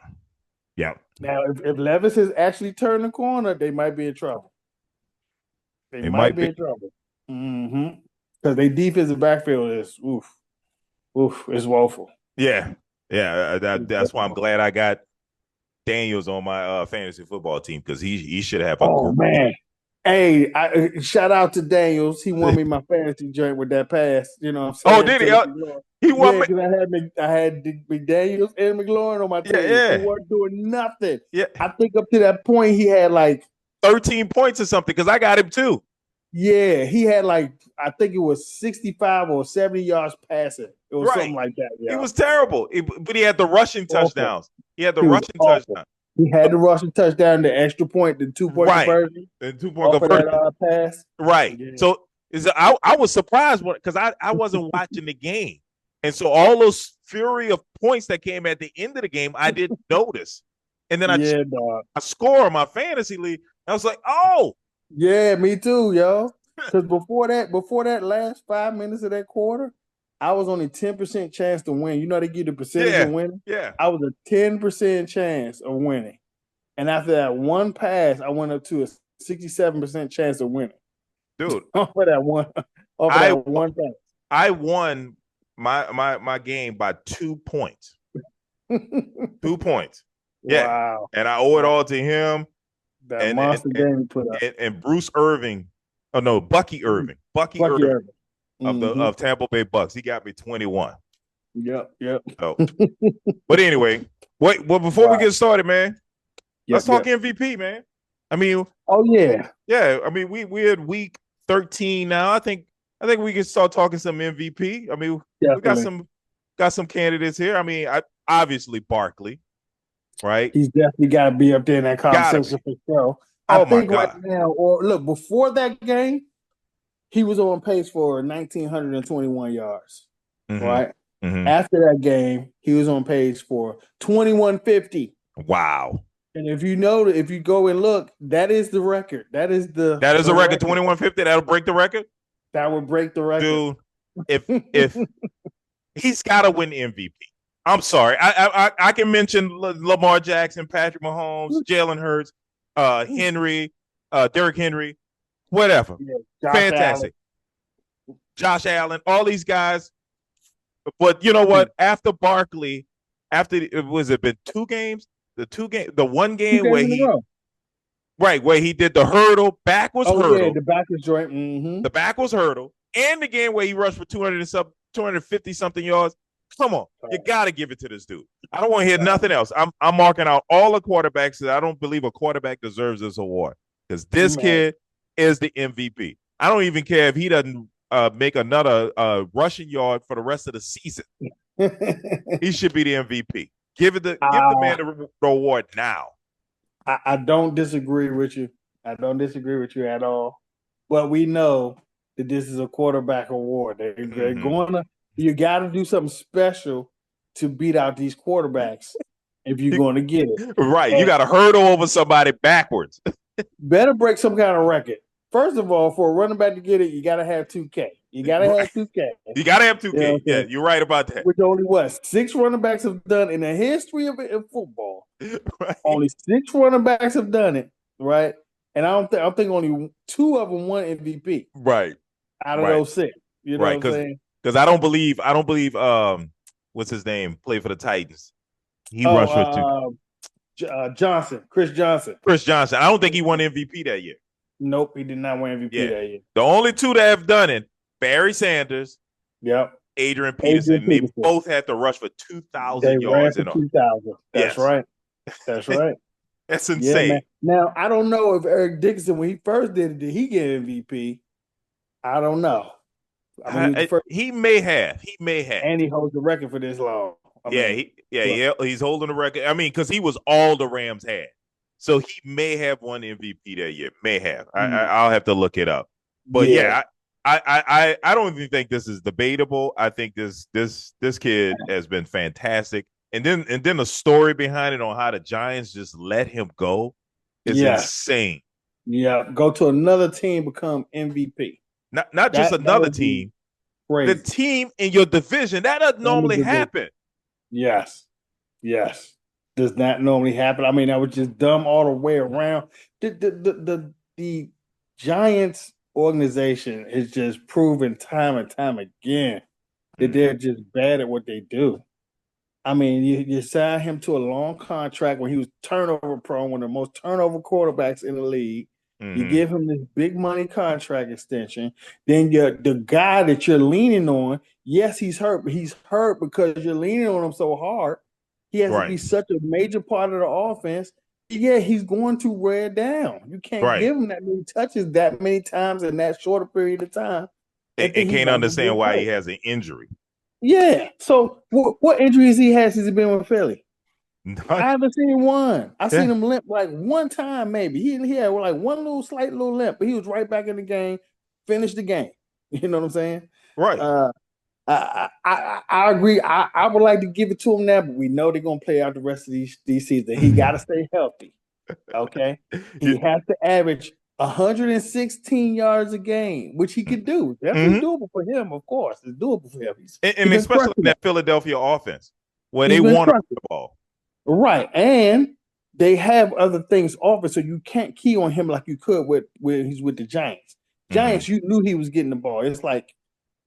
Speaker 1: Yeah.
Speaker 2: Now, if Levis has actually turned the corner, they might be in trouble. They might be in trouble. Mm-hmm. Because their defensive backfield is it's woeful.
Speaker 1: Yeah. Yeah. That's why I'm glad I got Daniels on my fantasy football team because he should have
Speaker 2: Oh man. Hey, shout out to Daniels. He won me my fantasy joint with that pass. You know what I'm saying?
Speaker 1: Oh, did he? He won me.
Speaker 2: Because I had McDaniels and McLaurin on my team.
Speaker 1: Yeah.
Speaker 2: He weren't doing nothing.
Speaker 1: Yeah.
Speaker 2: I think up to that point he had like
Speaker 1: 13 points or something because I got him too.
Speaker 2: Yeah, he had like I think it was 65 or 70 yards passing. It was something like that. Yeah.
Speaker 1: He was terrible, but he had the rushing touchdowns. He had the rushing touchdown.
Speaker 2: He had the rushing touchdown, the extra point, the 2-point conversion,
Speaker 1: the 2-point conversion,
Speaker 2: that, pass.
Speaker 1: Right. Yeah. So I was surprised because I wasn't watching the game, and so all those fury of points that came at the end of the game, I didn't notice. And then I score on my fantasy league. I was like, oh.
Speaker 2: Yeah, me too, yo. Because before that last 5 minutes of that quarter, I was only 10% chance to win. You know they give the percentage of winning?
Speaker 1: Yeah.
Speaker 2: I was a 10% chance of winning. And after that one pass, I went up to a 67% chance of winning.
Speaker 1: Dude.
Speaker 2: Off of that one pass.
Speaker 1: I won my game by 2 points. 2 points. Yeah.
Speaker 2: Wow.
Speaker 1: And I owe it all to him.
Speaker 2: That monster game he put up.
Speaker 1: And Bruce Irving. Oh no, Bucky Irving. Bucky Irving. Of Tampa Bay Bucks. He got me 21.
Speaker 2: Yep.
Speaker 1: So, but anyway, before we get started, man, let's talk MVP, man. I mean, yeah. I mean, we had week 13 now. I think we can start talking some MVP. I mean, we got some candidates here. I mean, obviously Barkley, right?
Speaker 2: He's definitely got to be up there in that conversation for sure. I think right now, or look, before that game, he was on pace for 1,921 yards, right?
Speaker 1: Mm-hmm.
Speaker 2: After that game, he was on pace for 2,150.
Speaker 1: Wow.
Speaker 2: And if you go and look, that is the record. That is the
Speaker 1: record, 2,150. That'll break the record?
Speaker 2: That would break the record.
Speaker 1: Dude, if he's got to win MVP. I'm sorry. I can mention Lamar Jackson, Patrick Mahomes, Jalen Hurts, Henry, Derrick Henry, whatever. Yeah, fantastic. Josh Allen, all these guys. But you know what? After Barkley, it been 2 games? The one game where he did the hurdle, backwards hurdle.
Speaker 2: Yeah, the backwards joint. Mm-hmm.
Speaker 1: The backwards hurdle, and the game where he rushed for 250 something yards. Come on, you got to give it to this dude. I don't want to hear nothing else. I'm marking out all the quarterbacks that I don't believe a quarterback deserves this award because this kid is the MVP. I don't even care if he doesn't make another rushing yard for the rest of the season. He should be the MVP. Give the man the award now.
Speaker 2: I don't disagree with you. I don't disagree with you at all. but we know that this is a quarterback award. They're
Speaker 1: Mm-hmm.
Speaker 2: going to, you got to do something special to beat out these quarterbacks if you're going to get it.
Speaker 1: Right. You
Speaker 2: And
Speaker 1: got to hurdle over somebody backwards.
Speaker 2: better break some kind of record. First of all, for a running back to get it, you got to have 2K. You got to
Speaker 1: Right.
Speaker 2: have 2K.
Speaker 1: You got to have
Speaker 2: You know
Speaker 1: 2K.
Speaker 2: what I'm
Speaker 1: Yeah,
Speaker 2: saying?
Speaker 1: you're right about that.
Speaker 2: Which only what 6 running backs have done in the history of it in football.
Speaker 1: Right.
Speaker 2: Only 6 running backs have done it, right? And I think only 2 of them won MVP
Speaker 1: Right.
Speaker 2: out of
Speaker 1: Right.
Speaker 2: those 6. You know
Speaker 1: Right.
Speaker 2: what I'm saying?
Speaker 1: Because I don't believe what's his name? Played for the Titans. He
Speaker 2: Oh,
Speaker 1: rushed for two.
Speaker 2: Johnson, Chris Johnson.
Speaker 1: Chris Johnson. I don't think he won MVP that year.
Speaker 2: Nope, he did not win MVP
Speaker 1: Yeah.
Speaker 2: that year.
Speaker 1: The only two that have done it, Barry Sanders,
Speaker 2: Yep.
Speaker 1: Adrian
Speaker 2: Adrian
Speaker 1: Peterson. They
Speaker 2: Peterson.
Speaker 1: both had to rush for
Speaker 2: They
Speaker 1: 2,000
Speaker 2: ran
Speaker 1: yards
Speaker 2: for
Speaker 1: in a
Speaker 2: 2,000. That's
Speaker 1: yes.
Speaker 2: right. That's right.
Speaker 1: That's
Speaker 2: Yeah, man.
Speaker 1: insane.
Speaker 2: Now I don't know if Eric Dickerson, when he first did he get MVP? I don't know. I mean, he was the first,
Speaker 1: He may have. He may have.
Speaker 2: and he holds the record for this long. I
Speaker 1: Yeah,
Speaker 2: mean,
Speaker 1: he's holding the record. I mean, because he was all the Rams had, so he may have won MVP that year. May have. I'll have to look it up. But
Speaker 2: yeah,
Speaker 1: yeah, I don't even think this is debatable. I think this kid has been fantastic, and then the story behind it on how the Giants just let him go is
Speaker 2: yeah,
Speaker 1: insane.
Speaker 2: yeah. Go to another team, become MVP.
Speaker 1: Not just
Speaker 2: That
Speaker 1: another
Speaker 2: would be
Speaker 1: team, the
Speaker 2: crazy.
Speaker 1: team in your division that doesn't
Speaker 2: In the
Speaker 1: normally
Speaker 2: division.
Speaker 1: happen.
Speaker 2: Yes, yes. Does not normally happen. I mean, that was just dumb all the way around. The Giants organization is just proven time and time again that they're just bad at what they do. I mean, you sign him to a long contract when he was turnover prone, one of the most turnover quarterbacks in the league. You
Speaker 1: Mm-hmm.
Speaker 2: give him this big money contract extension. Then the guy that you're leaning on, yes, he's hurt, but he's hurt because you're leaning on him so hard. He has to be
Speaker 1: Right,
Speaker 2: such a major part of the offense. Yeah, he's going to wear down. You can't
Speaker 1: right.
Speaker 2: give him that many touches that many times in that shorter period of time and
Speaker 1: And
Speaker 2: think he's
Speaker 1: can't
Speaker 2: not going to
Speaker 1: understand
Speaker 2: get
Speaker 1: why he
Speaker 2: hurt.
Speaker 1: has an injury.
Speaker 2: Yeah. So what injuries he has since he been with Philly? I haven't seen one. I seen
Speaker 1: Yeah,
Speaker 2: him limp like one time, maybe. He had like one little slight little limp, but he was right back in the game, finished the game. You know what I'm saying?
Speaker 1: right.
Speaker 2: Uh, I agree. I would like to give it to him now, but we know they're gonna play out the rest of these seasons. He got to stay healthy. Okay, he has to average 116 yards a game, which he could do. Definitely
Speaker 1: Mm-hmm.
Speaker 2: doable for him. Of course, it's doable for him.
Speaker 1: And
Speaker 2: He's been
Speaker 1: especially in
Speaker 2: crushing it.
Speaker 1: that Philadelphia offense where they
Speaker 2: He's been
Speaker 1: want to run
Speaker 2: crushing
Speaker 1: the ball.
Speaker 2: right, and they have other things offered, so you can't key on him like you could with when he's with the Giants.
Speaker 1: Mm-hmm.
Speaker 2: Giants, you knew he was getting the ball. It's like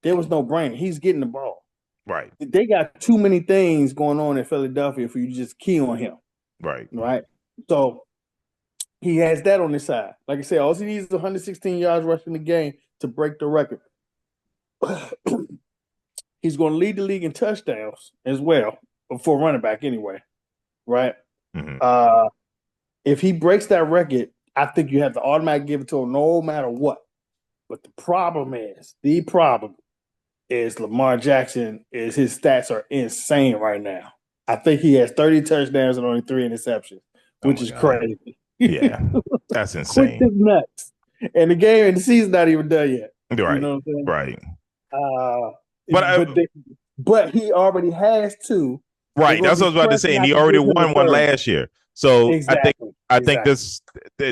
Speaker 2: there was no brain. He's getting the ball.
Speaker 1: Right,
Speaker 2: They got too many things going on in Philadelphia for you to just key on him,
Speaker 1: right.
Speaker 2: right? So he has that on his side. Like I said, all he needs is 116 yards rushing the game to break the record. He's going to lead the league in touchdowns as well for running back anyway, right?
Speaker 1: Mm-hmm.
Speaker 2: If he breaks that record, I think you have to automatically give it to him no matter what. But the problem is Lamar Jackson his stats are insane right now. I think he has 30 touchdowns and only 3 interceptions,
Speaker 1: Oh
Speaker 2: which
Speaker 1: my
Speaker 2: is
Speaker 1: God.
Speaker 2: crazy.
Speaker 1: Yeah, that's
Speaker 2: Which
Speaker 1: insane.
Speaker 2: is nuts. And the game and the season's not even done yet. You
Speaker 1: Right,
Speaker 2: know what I'm saying?
Speaker 1: right.
Speaker 2: Uh,
Speaker 1: But
Speaker 2: but he already has 2. They're
Speaker 1: right,
Speaker 2: going
Speaker 1: that's
Speaker 2: to
Speaker 1: what I
Speaker 2: be
Speaker 1: was about to
Speaker 2: pressed
Speaker 1: say. And
Speaker 2: not
Speaker 1: he
Speaker 2: to
Speaker 1: already
Speaker 2: give him the
Speaker 1: won one
Speaker 2: third.
Speaker 1: last year. So
Speaker 2: Exactly.
Speaker 1: I think
Speaker 2: Exactly.
Speaker 1: this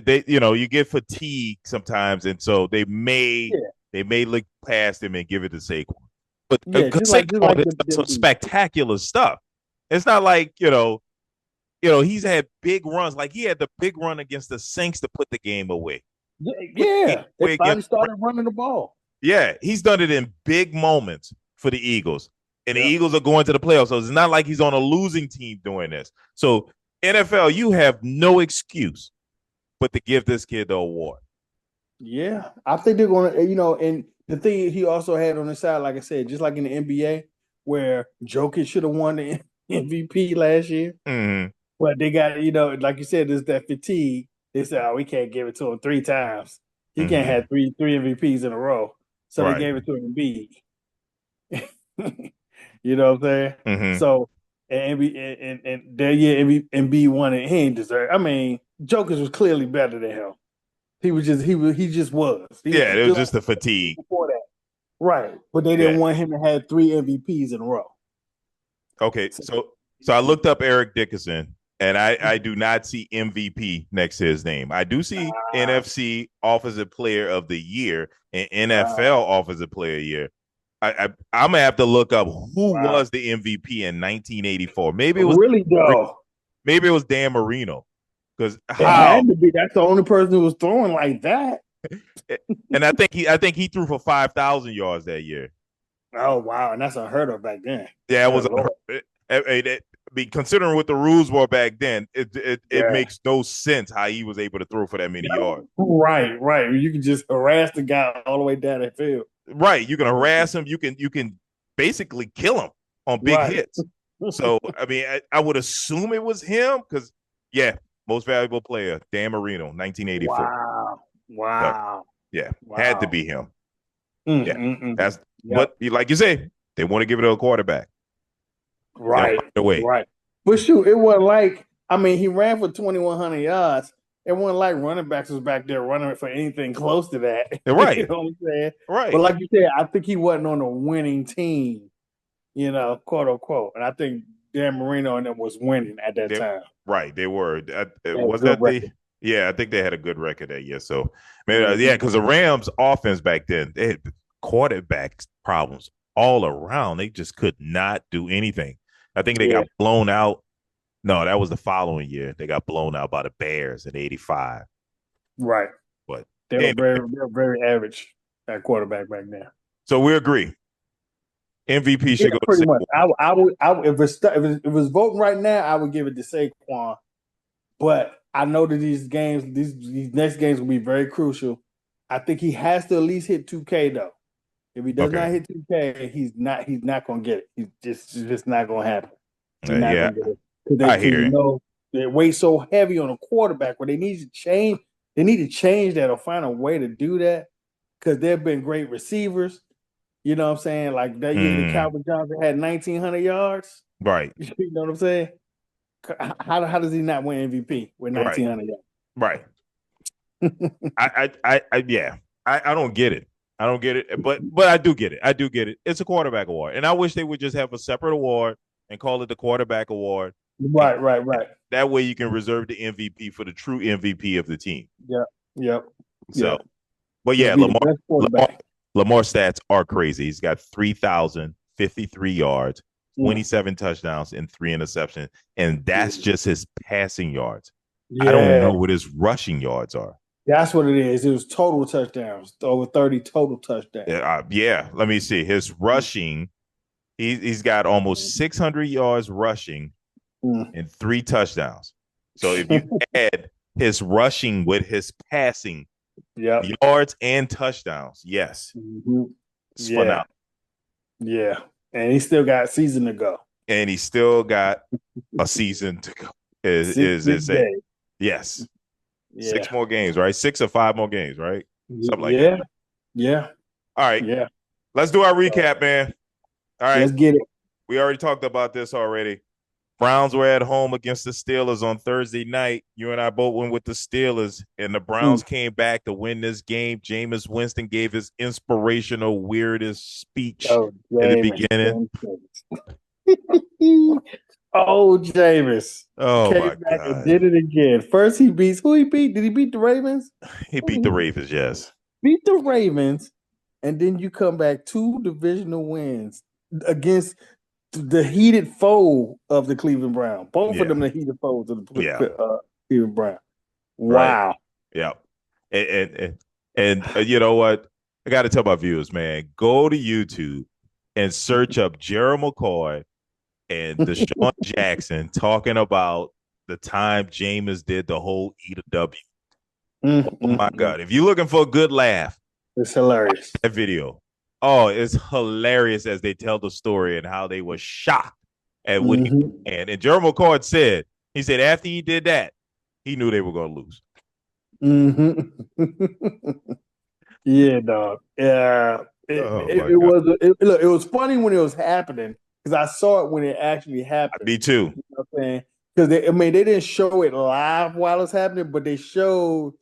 Speaker 1: they you get fatigue sometimes, and so they
Speaker 2: Yeah.
Speaker 1: may look past him and give it to Saquon. But
Speaker 2: Yeah.
Speaker 1: because
Speaker 2: Just like
Speaker 1: Saquon has done some
Speaker 2: the
Speaker 1: spectacular stuff. It's not like he's had big runs. Like he had the big run against the Saints to put the game away.
Speaker 2: yeah.
Speaker 1: Put the game
Speaker 2: Yeah. They
Speaker 1: away
Speaker 2: finally
Speaker 1: against
Speaker 2: started running the ball.
Speaker 1: yeah, he's done it in big moments for the Eagles. And the
Speaker 2: Yeah.
Speaker 1: Eagles are going to the playoffs. So it's not like he's on a losing team doing this. So NFL, you have no excuse but to give this kid the award.
Speaker 2: Yeah. I think they're going to, and the thing he also had on the side, like I said, just like in the NBA, where Jokic should have won the MVP last year.
Speaker 1: Mm-hmm.
Speaker 2: But they got, like you said, there's that fatigue. They said, oh, we can't give it to him 3 times. He can't
Speaker 1: Mm-hmm.
Speaker 2: have three MVPs in a row. So they
Speaker 1: Right.
Speaker 2: gave it to Embiid. You know what I'm saying?
Speaker 1: Mm-hmm.
Speaker 2: So and that year Embiid won it. He ain't deserve. I mean, Jokic was clearly better than him. He just was.
Speaker 1: Yeah, it was
Speaker 2: Just
Speaker 1: just the
Speaker 2: like
Speaker 1: fatigue.
Speaker 2: before that. Right. But they
Speaker 1: Yeah.
Speaker 2: didn't want him to have 3 MVPs in a row.
Speaker 1: Okay.
Speaker 2: So,
Speaker 1: So I looked up Eric Dickerson, and I do not see MVP next to his name. I do see
Speaker 2: uh,
Speaker 1: NFC Offensive Player of the Year and
Speaker 2: uh,
Speaker 1: NFL Offensive Player of the Year. I'm gonna have to look up who
Speaker 2: wow.
Speaker 1: was the MVP in 1984.
Speaker 2: Really though.
Speaker 1: Maybe it was Dan Marino. Because
Speaker 2: It
Speaker 1: how?
Speaker 2: had to be. That's the only person who was throwing like that.
Speaker 1: And I think he threw for 5,000 yards that year.
Speaker 2: Oh wow, and that's unheard of back then.
Speaker 1: Yeah, it was
Speaker 2: Good
Speaker 1: unheard.
Speaker 2: lord.
Speaker 1: Considering what the rules were back then, it
Speaker 2: Yeah.
Speaker 1: makes no sense how he was able to throw for that many yards.
Speaker 2: Right, right. You can just harass the guy all the way down the field.
Speaker 1: Right, you can harass him. You can basically kill him on big
Speaker 2: Right.
Speaker 1: hits. So I mean, I would assume it was him because yeah, most valuable player Dan Marino, 1984.
Speaker 2: Wow.
Speaker 1: So
Speaker 2: Wow.
Speaker 1: yeah, had to
Speaker 2: Wow.
Speaker 1: be him. Yeah,
Speaker 2: Mm-mm-mm.
Speaker 1: that's
Speaker 2: Yep.
Speaker 1: but like you say, they want to give it to a quarterback. They don't
Speaker 2: Right.
Speaker 1: want to wait.
Speaker 2: Right. But shoot, it wasn't like he ran for 2,100 yards. It wasn't like running backs was back there running for anything close to that. You
Speaker 1: Right,
Speaker 2: know what I'm saying? But
Speaker 1: right.
Speaker 2: like you said, I think he wasn't on a winning team, quote unquote. And I think Dan Marino and them was winning at that
Speaker 1: They,
Speaker 2: time.
Speaker 1: right, they were.
Speaker 2: They had a
Speaker 1: Was
Speaker 2: good
Speaker 1: that the?
Speaker 2: record.
Speaker 1: Yeah, I think they had a good record that year. So, maybe, yeah,
Speaker 2: Mm-hmm.
Speaker 1: because the Rams' offense back then, they had quarterback problems all around. They just could not do anything. I think they
Speaker 2: Yeah.
Speaker 1: got blown out. No, that was the following year. They got blown out by the Bears in '85.
Speaker 2: Right.
Speaker 1: But
Speaker 2: They
Speaker 1: anyway,
Speaker 2: were very average at quarterback back then.
Speaker 1: so we agree. MVP
Speaker 2: Yeah,
Speaker 1: should go to
Speaker 2: pretty much.
Speaker 1: Saquon.
Speaker 2: I would if it's voting right now, I would give it to Saquon. But I know that these next games will be very crucial. I think he has to at least hit 2K though. If he does
Speaker 1: Okay.
Speaker 2: not hit 2K, he's not gonna get it. It's just not gonna happen. He's not
Speaker 1: Yeah,
Speaker 2: gonna get it because
Speaker 1: I
Speaker 2: because
Speaker 1: hear it.
Speaker 2: they weigh so heavy on a quarterback. Where they need to change. They need to change that or find a way to do that because there have been great receivers. You know what I'm saying? Like that year that
Speaker 1: Mm,
Speaker 2: Calvin Johnson had 1,900 yards.
Speaker 1: right,
Speaker 2: You know what I'm saying? How does he not win MVP with
Speaker 1: right,
Speaker 2: 1,900
Speaker 1: right.
Speaker 2: yards?
Speaker 1: Yeah, I don't get it. I don't get it, but I do get it. I do get it. It's a quarterback award, and I wish they would just have a separate award and call it the quarterback award. And
Speaker 2: Right, right, right.
Speaker 1: that way, you can reserve the MVP for the true MVP of the team.
Speaker 2: Yep, yep,
Speaker 1: So,
Speaker 2: yep.
Speaker 1: but
Speaker 2: Just
Speaker 1: yeah,
Speaker 2: be the best
Speaker 1: Lamar,
Speaker 2: quarterback.
Speaker 1: Lamar stats are crazy. He's got 3,053 yards,
Speaker 2: Mm.
Speaker 1: 27 touchdowns, and 3 interceptions, and that's just his passing yards. I don't
Speaker 2: Yeah,
Speaker 1: know what his rushing yards are.
Speaker 2: that's what it is. It was total touchdowns, over 30 total touchdowns.
Speaker 1: Yeah, let me see. His rushing, he's got almost 600 yards rushing
Speaker 2: Mm.
Speaker 1: and 3 touchdowns. So if you add his rushing with his passing
Speaker 2: Yep.
Speaker 1: yards and touchdowns, yes,
Speaker 2: Mm-hmm.
Speaker 1: it's
Speaker 2: Yeah,
Speaker 1: phenomenal.
Speaker 2: yeah. And he still got season to go.
Speaker 1: And he still got a season to go. Is it?
Speaker 2: Days.
Speaker 1: Yes,
Speaker 2: Yeah.
Speaker 1: 6 more games, right? 6 or 5 more games, right? Something like that.
Speaker 2: Yeah. Yeah.
Speaker 1: All right,
Speaker 2: Yeah.
Speaker 1: let's do our recap, man. All right,
Speaker 2: Let's get it.
Speaker 1: we already talked about this already. Browns were at home against the Steelers on Thursday night. You and I both went with the Steelers, and the Browns came back to win this game. Jameis Winston gave his inspirational, weirdest speech
Speaker 2: Oh,
Speaker 1: in the
Speaker 2: James.
Speaker 1: beginning.
Speaker 2: Oh, Jameis
Speaker 1: Oh
Speaker 2: came
Speaker 1: my
Speaker 2: back and
Speaker 1: God.
Speaker 2: did it again. First, he beats who he beat? Did he beat the Ravens?
Speaker 1: He beat the Ravens, yes.
Speaker 2: Beat the Ravens, and then you come back 2 divisional wins against the heated foe of the Cleveland Browns. Both of
Speaker 1: Yeah.
Speaker 2: them the heated foes of the
Speaker 1: Yeah.
Speaker 2: Cleveland Browns.
Speaker 1: Right.
Speaker 2: Wow.
Speaker 1: Yeah. And you know what? I got to tell my viewers, man, go to YouTube and search up Gerald McCoy and Deshaun Jackson talking about the time Jameis did the whole eat a W. Oh my God. If you're looking for a good laugh,
Speaker 2: It's hilarious.
Speaker 1: that video. Oh, it's hilarious as they tell the story and how they were shocked at what he and Gerald McCoy said, he said after he did that, he knew they were going to lose.
Speaker 2: Yeah, dog. Yeah. It was funny when it was happening because I saw it when it actually happened.
Speaker 1: Me too.
Speaker 2: You know what I'm saying? Because they didn't show it live while it's happening, but they showed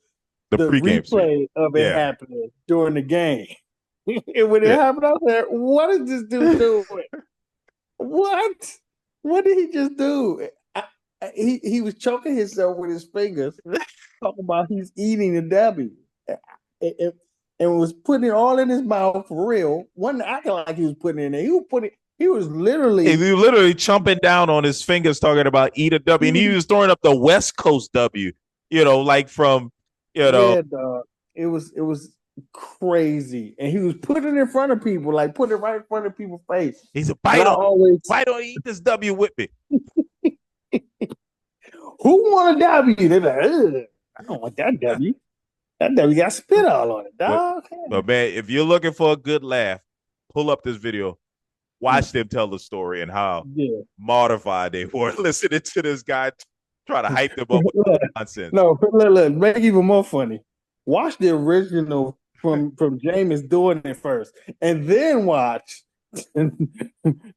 Speaker 1: The
Speaker 2: the
Speaker 1: pregame suite.
Speaker 2: replay of it
Speaker 1: Yeah.
Speaker 2: happening during the game. And when it
Speaker 1: Yeah.
Speaker 2: happened, I said, "What is this dude doing? What? What did he just do?" He was choking himself with his fingers, talking about he's eating the W, and, and was putting it all in his mouth for real. Wasn't acting like he was putting it in there. He was putting. He was
Speaker 1: He
Speaker 2: literally
Speaker 1: literally chomping down on his fingers, talking about eat a W, and he was throwing up the West Coast W. Like from
Speaker 2: yeah, dog. It was crazy, and he was putting it in front of people, like putting it right in front of people's face.
Speaker 1: he said,
Speaker 2: And I always,
Speaker 1: "Why don't eat this W with me?"
Speaker 2: who want a W? They're like, ugh, I don't want that W. That W got spit all on it,
Speaker 1: But,
Speaker 2: dog.
Speaker 1: but man, if you're looking for a good laugh, pull up this video. Watch them tell the story and how
Speaker 2: Yeah.
Speaker 1: mortified they were listening to this guy try to hype them up with
Speaker 2: Look,
Speaker 1: nonsense.
Speaker 2: no, look, make it even more funny. Watch the original from Jameis doing it first, and then watch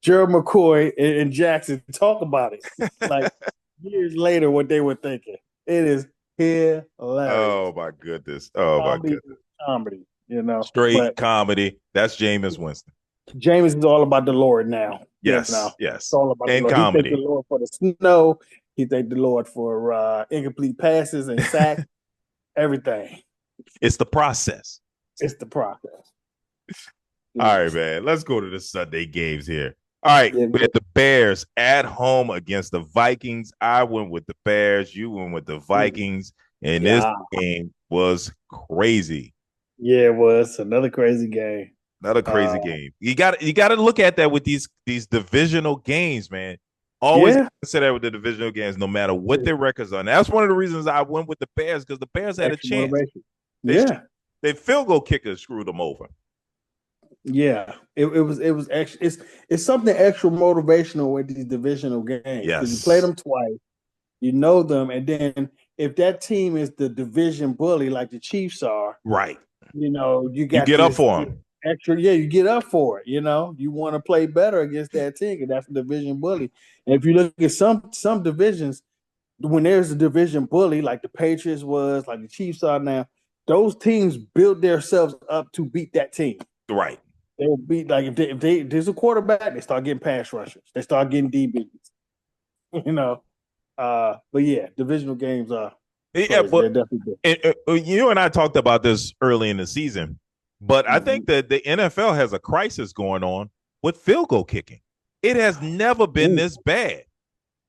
Speaker 2: Gerald McCoy and Jackson talk about it like years later what they were thinking. It is hilarious.
Speaker 1: Oh my goodness. Oh my
Speaker 2: Comedy,
Speaker 1: goodness.
Speaker 2: comedy,
Speaker 1: Straight
Speaker 2: But
Speaker 1: comedy. That's Jameis Winston.
Speaker 2: Jameis is all about the Lord now.
Speaker 1: Yes.
Speaker 2: It's all about the
Speaker 1: And
Speaker 2: Lord. He thank the
Speaker 1: comedy.
Speaker 2: Lord for the snow. He thank the Lord for incomplete passes and sacks. Everything.
Speaker 1: It's the process.
Speaker 2: It's the process.
Speaker 1: All right, man. Let's go to the Sunday games here. All right,
Speaker 2: Yeah,
Speaker 1: we had the Bears at home against the Vikings. I went with the Bears. You went with the Vikings. And this game was crazy.
Speaker 2: Yeah, it was another crazy game.
Speaker 1: Another crazy game. You got to look at that with these divisional games, man. Always consider that with the divisional games, no matter what their records are. And that's one of the reasons I went with the Bears, because the Bears had
Speaker 2: Extra
Speaker 1: a chance.
Speaker 2: motivation.
Speaker 1: They field goal kickers screwed them over.
Speaker 2: Yeah, it was actually it's something extra motivational with these divisional games because you play them twice, you know them, and then if that team is the division bully like the Chiefs are,
Speaker 1: right?
Speaker 2: You
Speaker 1: get up for them.
Speaker 2: Extra, you get up for it. You want to play better against that team, and that's the division bully. And if you look at some divisions, when there's a division bully like the Patriots was, like the Chiefs are now, those teams build themselves up to beat that team.
Speaker 1: Right.
Speaker 2: They'll beat, like if there's a quarterback, they start getting pass rushers, they start getting DBs. But yeah, divisional games are crazy.
Speaker 1: But you and I talked about this early in the season, but I think that the NFL has a crisis going on with field goal kicking. It has never been this bad.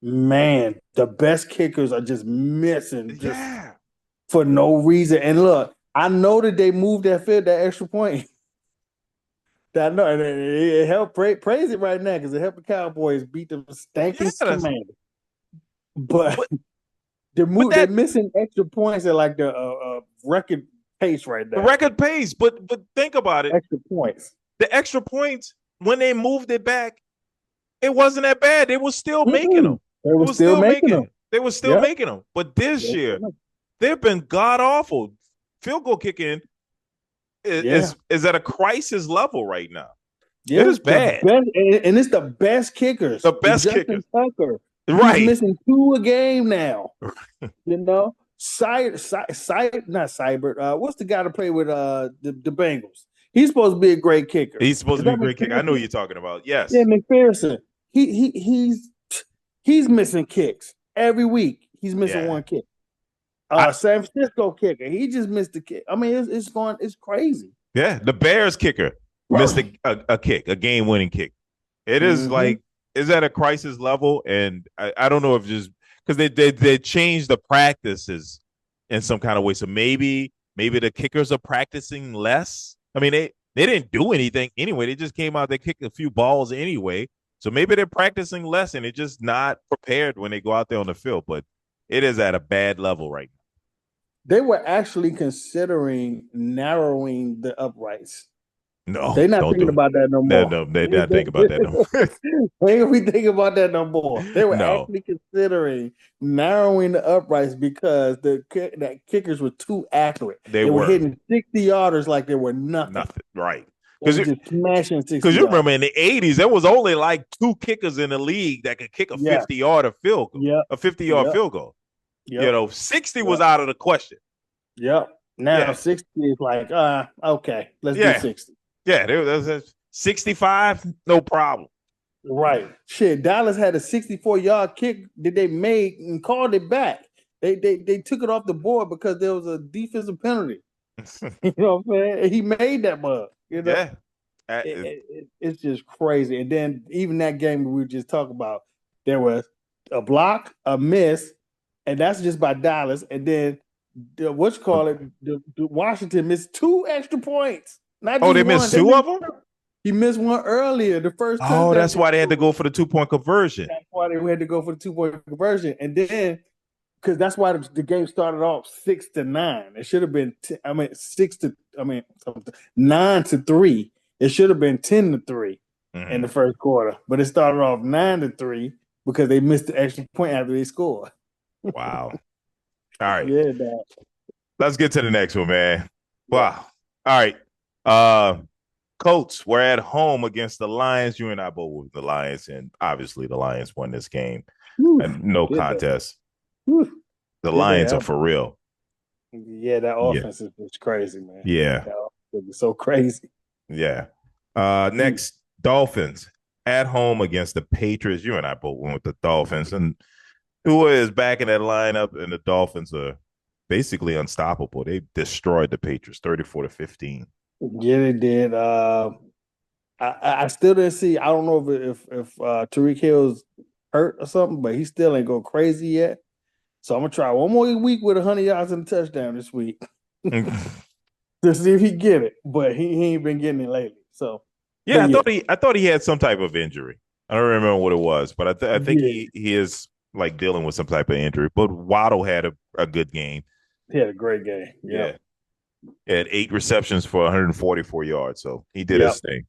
Speaker 2: Man, the best kickers are just missing for no reason. And look, I know that they moved that extra point. That no, it helped praise it right now because it helped the Cowboys beat the stinking Commanders. But they're missing extra points at like the record pace right now.
Speaker 1: The record pace, but think about it.
Speaker 2: Extra points.
Speaker 1: The extra points, when they moved it back, it wasn't that bad. They were still making them.
Speaker 2: They were still making them.
Speaker 1: They were still making them. But this year, they've been god awful. Field goal kicking is at a crisis level right now. Yeah, it is bad.
Speaker 2: And it's the best kickers.
Speaker 1: The best kickers.
Speaker 2: Tucker.
Speaker 1: Right.
Speaker 2: He's missing 2 a game now. Not Seibert. What's the guy to play with the Bengals? He's supposed to be a great kicker.
Speaker 1: He's supposed to be a great kicker. I know who you're talking about. Yes.
Speaker 2: Yeah, McPherson. He's missing kicks every week. He's missing one kick. San Francisco kicker. He just missed a kick. I mean, it's crazy.
Speaker 1: Yeah, the Bears kicker missed a kick, a game-winning kick. It is like, is at a crisis level, and I don't know if just because they changed the practices in some kind of way. So maybe the kickers are practicing less. I mean, they didn't do anything anyway. They just came out, they kicked a few balls anyway. So maybe they're practicing less and they're just not prepared when they go out there on the field. But it is at a bad level right now.
Speaker 2: They were actually considering narrowing the uprights.
Speaker 1: No,
Speaker 2: they're not thinking about that no more.
Speaker 1: No, they're not thinking about that no more.
Speaker 2: They ain't we thinking about that no more. They were actually considering narrowing the uprights because the kickers were too accurate. They were hitting 60-yarders like they were nothing.
Speaker 1: Right.
Speaker 2: Because just smashing 60.
Speaker 1: Because you remember in the 80s, there was only like 2 kickers in the league that could kick a 50-yard field goal. A 50-yard field goal. 60 was out of the question.
Speaker 2: Yep. Now
Speaker 1: Yeah,
Speaker 2: 60 is like, okay, let's do
Speaker 1: yeah,
Speaker 2: 60.
Speaker 1: yeah. That's 65, no problem.
Speaker 2: Right. Shit, Dallas had a 64-yard kick that they made and called it back. They took it off the board because there was a defensive penalty. You know what I'm saying? He made that mug. You know,
Speaker 1: Yeah.
Speaker 2: it's just crazy. And then even that game we were just talking about, there was a block, a miss, and that's just by Dallas. And then what you call it, the Washington missed 2 extra points, not
Speaker 1: Oh,
Speaker 2: just
Speaker 1: they
Speaker 2: one.
Speaker 1: missed
Speaker 2: They
Speaker 1: two
Speaker 2: missed
Speaker 1: of them?
Speaker 2: he missed one earlier, the first
Speaker 1: Oh,
Speaker 2: touchdown
Speaker 1: that's
Speaker 2: they
Speaker 1: why they had to
Speaker 2: scored.
Speaker 1: go for the 2-point conversion.
Speaker 2: That's why they had to go for the 2 point conversion, and then because that's why the game started off 6-9. It should have been, 9-3. It should have been 10-3 in
Speaker 1: Mm-hmm.
Speaker 2: the first quarter, but it started off 9-3 because they missed the extra point after they scored.
Speaker 1: Wow. All right.
Speaker 2: Yeah, that.
Speaker 1: Let's get to the next one, man.
Speaker 2: Yeah.
Speaker 1: Wow. All right. Uh Colts were at home against the Lions. You and I both were the Lions, and obviously the Lions won this game.
Speaker 2: Whew,
Speaker 1: And no
Speaker 2: did they?
Speaker 1: contest.
Speaker 2: Whew,
Speaker 1: The
Speaker 2: did they
Speaker 1: Lions are
Speaker 2: have?
Speaker 1: for real.
Speaker 2: Yeah, that
Speaker 1: Yeah.
Speaker 2: offense is just crazy, man.
Speaker 1: Yeah.
Speaker 2: That offense is so crazy.
Speaker 1: Yeah.
Speaker 2: Mm.
Speaker 1: Next, Dolphins at home against the Patriots. You and I both went with the Dolphins, and Tua is back in that lineup, and the Dolphins are basically unstoppable. They destroyed the Patriots 34-15.
Speaker 2: Yeah, they did. I still didn't see. I don't know if Tariq Hill's hurt or something, but he still ain't go crazy yet. So I'm gonna try one more week with 100 yards and a touchdown this week to see if he get it. But he ain't been getting it lately. So,
Speaker 1: Yeah,
Speaker 2: but yeah,
Speaker 1: I thought he had some type of injury. I don't remember what it was, but I think
Speaker 2: yeah,
Speaker 1: he is like dealing with some type of injury. But Waddle had a good game.
Speaker 2: he had a great game.
Speaker 1: Yeah,
Speaker 2: Yep,
Speaker 1: he had 8 receptions for 144 yards, so he did
Speaker 2: yep.
Speaker 1: his thing.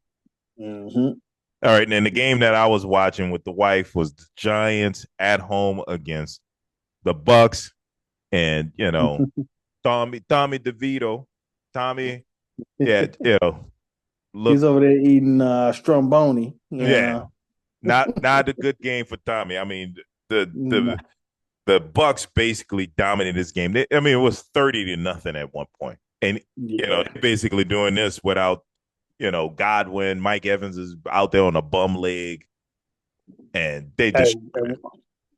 Speaker 2: Mm-hmm.
Speaker 1: All right, and then the game that I was watching with the wife was the Giants at home against the Bucks, and Tommy DeVito, Tommy, yeah, look,
Speaker 2: He's over there eating stromboni.
Speaker 1: yeah,
Speaker 2: Yeah,
Speaker 1: not a good game for Tommy. I mean, the
Speaker 2: nah,
Speaker 1: the the Bucks basically dominated this game. I mean, it was 30-0 at one point, and
Speaker 2: yeah.
Speaker 1: they're basically doing this without Godwin. Mike Evans is out there on a bum leg, and they just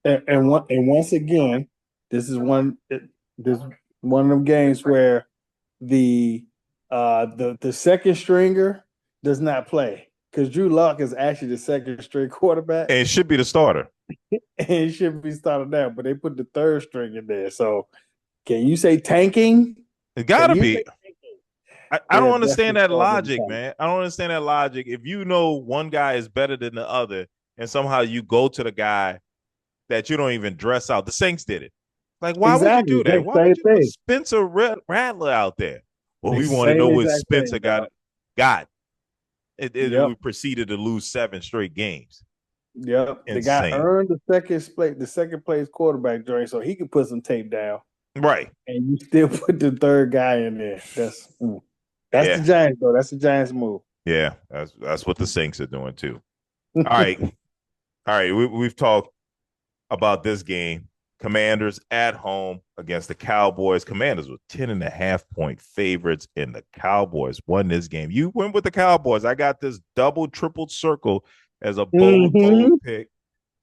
Speaker 2: And once again, this is one of them games where the the second stringer does not play because Drew Lock is actually the second string quarterback
Speaker 1: and should be the starter.
Speaker 2: and he should be starting now, but they put the third string in there. So can you say tanking?
Speaker 1: It
Speaker 2: Can
Speaker 1: gotta
Speaker 2: you
Speaker 1: be.
Speaker 2: say tanking?
Speaker 1: I don't
Speaker 2: Yeah,
Speaker 1: understand
Speaker 2: definitely
Speaker 1: that
Speaker 2: fall in
Speaker 1: logic,
Speaker 2: tank.
Speaker 1: man. I don't understand that logic. If you know one guy is better than the other, and somehow you go to the guy that you don't even dress out. The Saints did it. Like, why would you
Speaker 2: Exactly.
Speaker 1: do that?
Speaker 2: Exact
Speaker 1: Why would
Speaker 2: same
Speaker 1: you put
Speaker 2: thing.
Speaker 1: Spencer Rattler out there? Well,
Speaker 2: The
Speaker 1: we want to
Speaker 2: same
Speaker 1: know what
Speaker 2: exact
Speaker 1: Spencer
Speaker 2: thing,
Speaker 1: got.
Speaker 2: dog.
Speaker 1: Got we
Speaker 2: Yep.
Speaker 1: proceeded to lose 7 straight games.
Speaker 2: Yep. The guy
Speaker 1: Insane,
Speaker 2: earned the second place quarterback joint so he could put some tape down.
Speaker 1: right?
Speaker 2: And you still put the third guy in there. That's the
Speaker 1: Yeah,
Speaker 2: Giants, though. That's the Giants move.
Speaker 1: yeah. That's what the Saints are doing too. All right, all right. We've talked about this game. Commanders at home against the Cowboys. Commanders were 10.5 point favorites, and the Cowboys won this game. You went with the Cowboys. I got this double, triple circle as a bold
Speaker 2: Mm-hmm.
Speaker 1: pick,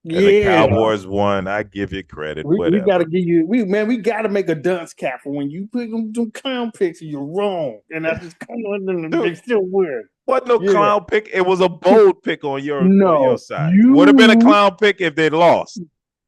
Speaker 1: and the
Speaker 2: Yeah.
Speaker 1: Cowboys won. I give you credit.
Speaker 2: We gotta
Speaker 1: Whatever.
Speaker 2: give you we gotta make a dunce cap for when you pick them clown picks and you're wrong. And I just come on them,
Speaker 1: Dude,
Speaker 2: they still weird.
Speaker 1: wasn't no
Speaker 2: Yeah.
Speaker 1: clown pick. It was a bold pick on your
Speaker 2: No,
Speaker 1: side. Would have been a
Speaker 2: you
Speaker 1: clown pick if they lost.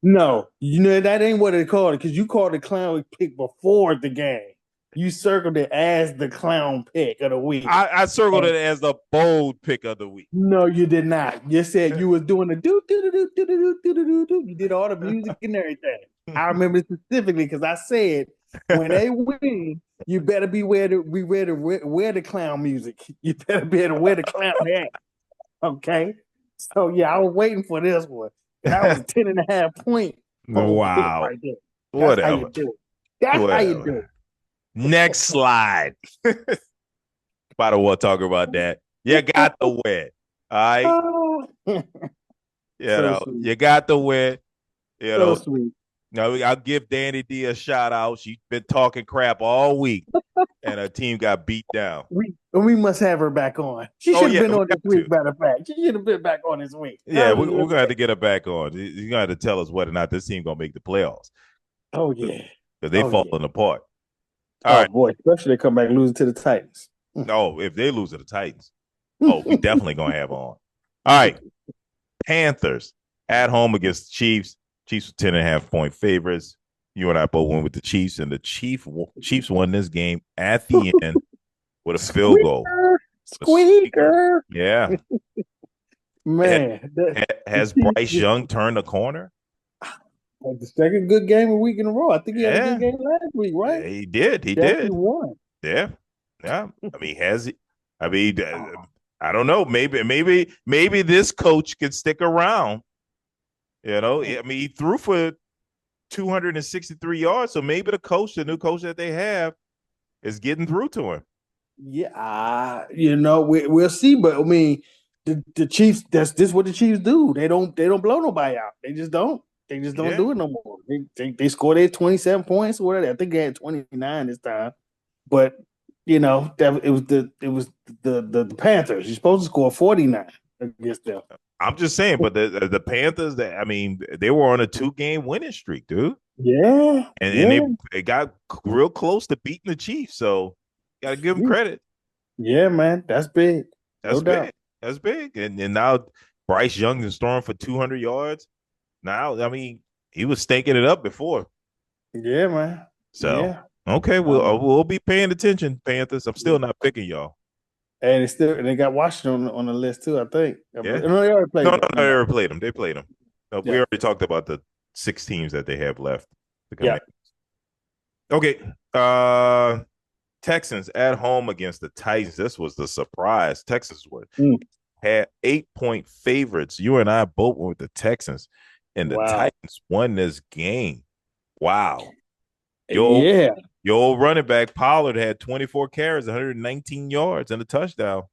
Speaker 2: no, you know that ain't what they called it because you called the clown pick before the game. You circled it as the clown pick of the week.
Speaker 1: I circled it as the bold pick of the week.
Speaker 2: No, you did not. You said you was doing the do do do do do do do do do. You did all the music and everything. I remember specifically because I said when they win, you better wear the clown music. You better be able to wear the clown hat. Okay. So yeah, I was waiting for this one. That was a 10.5 point bold pick
Speaker 1: Wow.
Speaker 2: right there. That's how you
Speaker 1: Whatever.
Speaker 2: do it. That's how you do
Speaker 1: Whatever. Next slide. I don't want to talk about that. You got the win. All right.
Speaker 2: it. So sweet.
Speaker 1: You got the win.
Speaker 2: So sweet.
Speaker 1: Now I'll give Danny D a shout out. She's been talking crap all week, and her team got beat down.
Speaker 2: We must have her back on. She
Speaker 1: Oh
Speaker 2: should have
Speaker 1: yeah,
Speaker 2: been
Speaker 1: we
Speaker 2: on this
Speaker 1: got
Speaker 2: week.
Speaker 1: to.
Speaker 2: Matter of fact, she should have been back on this week.
Speaker 1: Yeah, we're gonna have to get her back on. You're gonna have to tell us whether or not this team gonna make the playoffs
Speaker 2: Oh yeah,
Speaker 1: because they
Speaker 2: oh yeah.
Speaker 1: falling apart. All
Speaker 2: Oh
Speaker 1: right.
Speaker 2: boy, especially they come back losing to the Titans.
Speaker 1: No, if they lose to the Titans, oh, we definitely gonna have on. All right. Panthers at home against the Chiefs. Chiefs were 10.5 point favorites. You and I both went with the Chiefs, and the Chiefs won this game at the end with a field goal.
Speaker 2: Squeaker, squeaker.
Speaker 1: Yeah.
Speaker 2: Man,
Speaker 1: Has Bryce Young turned the corner?
Speaker 2: the second good game a week in a row. I think he had a good
Speaker 1: Yeah.
Speaker 2: game last week, right?
Speaker 1: Yeah, he did. He
Speaker 2: Definitely
Speaker 1: did.
Speaker 2: won.
Speaker 1: Yeah. Yeah. I mean, has he? I mean, I don't know. Maybe this coach can stick around. You know, I mean, he threw for 263 yards. So maybe the new coach that they have, is getting through to him.
Speaker 2: Yeah, we'll see. But I mean, the Chiefs. This what the Chiefs do. They don't blow nobody out. They just don't. They just don't do it no more. They scored 27 points or whatever. I think they had 29 this time. But that it was the Panthers. You're supposed to score 49 against them.
Speaker 1: I'm just saying, but the Panthers, I mean, they were on a 2-game winning streak, dude.
Speaker 2: Yeah,
Speaker 1: and they got real close to beating the Chiefs. So got to give them credit.
Speaker 2: Yeah, man, that's big.
Speaker 1: That's big. That's big. And now Bryce Young is throwing for 200 yards. Now, I mean, he was stinking it up before.
Speaker 2: Yeah, man.
Speaker 1: So okay, we'll be paying attention, Panthers. I'm still not picking y'all.
Speaker 2: And they got Washington on the list too, I think.
Speaker 1: Yeah.
Speaker 2: No, they already played.
Speaker 1: No, they already played them. They played them. We already talked about the 6 teams that they have left to come in. Okay. Texans at home against the Titans. This was the surprise. Texans had 8-point favorites. You and I both went with the Texans, and the Titans won this game. Wow. Your old running back Pollard had 24 carries, 119 yards, and a touchdown.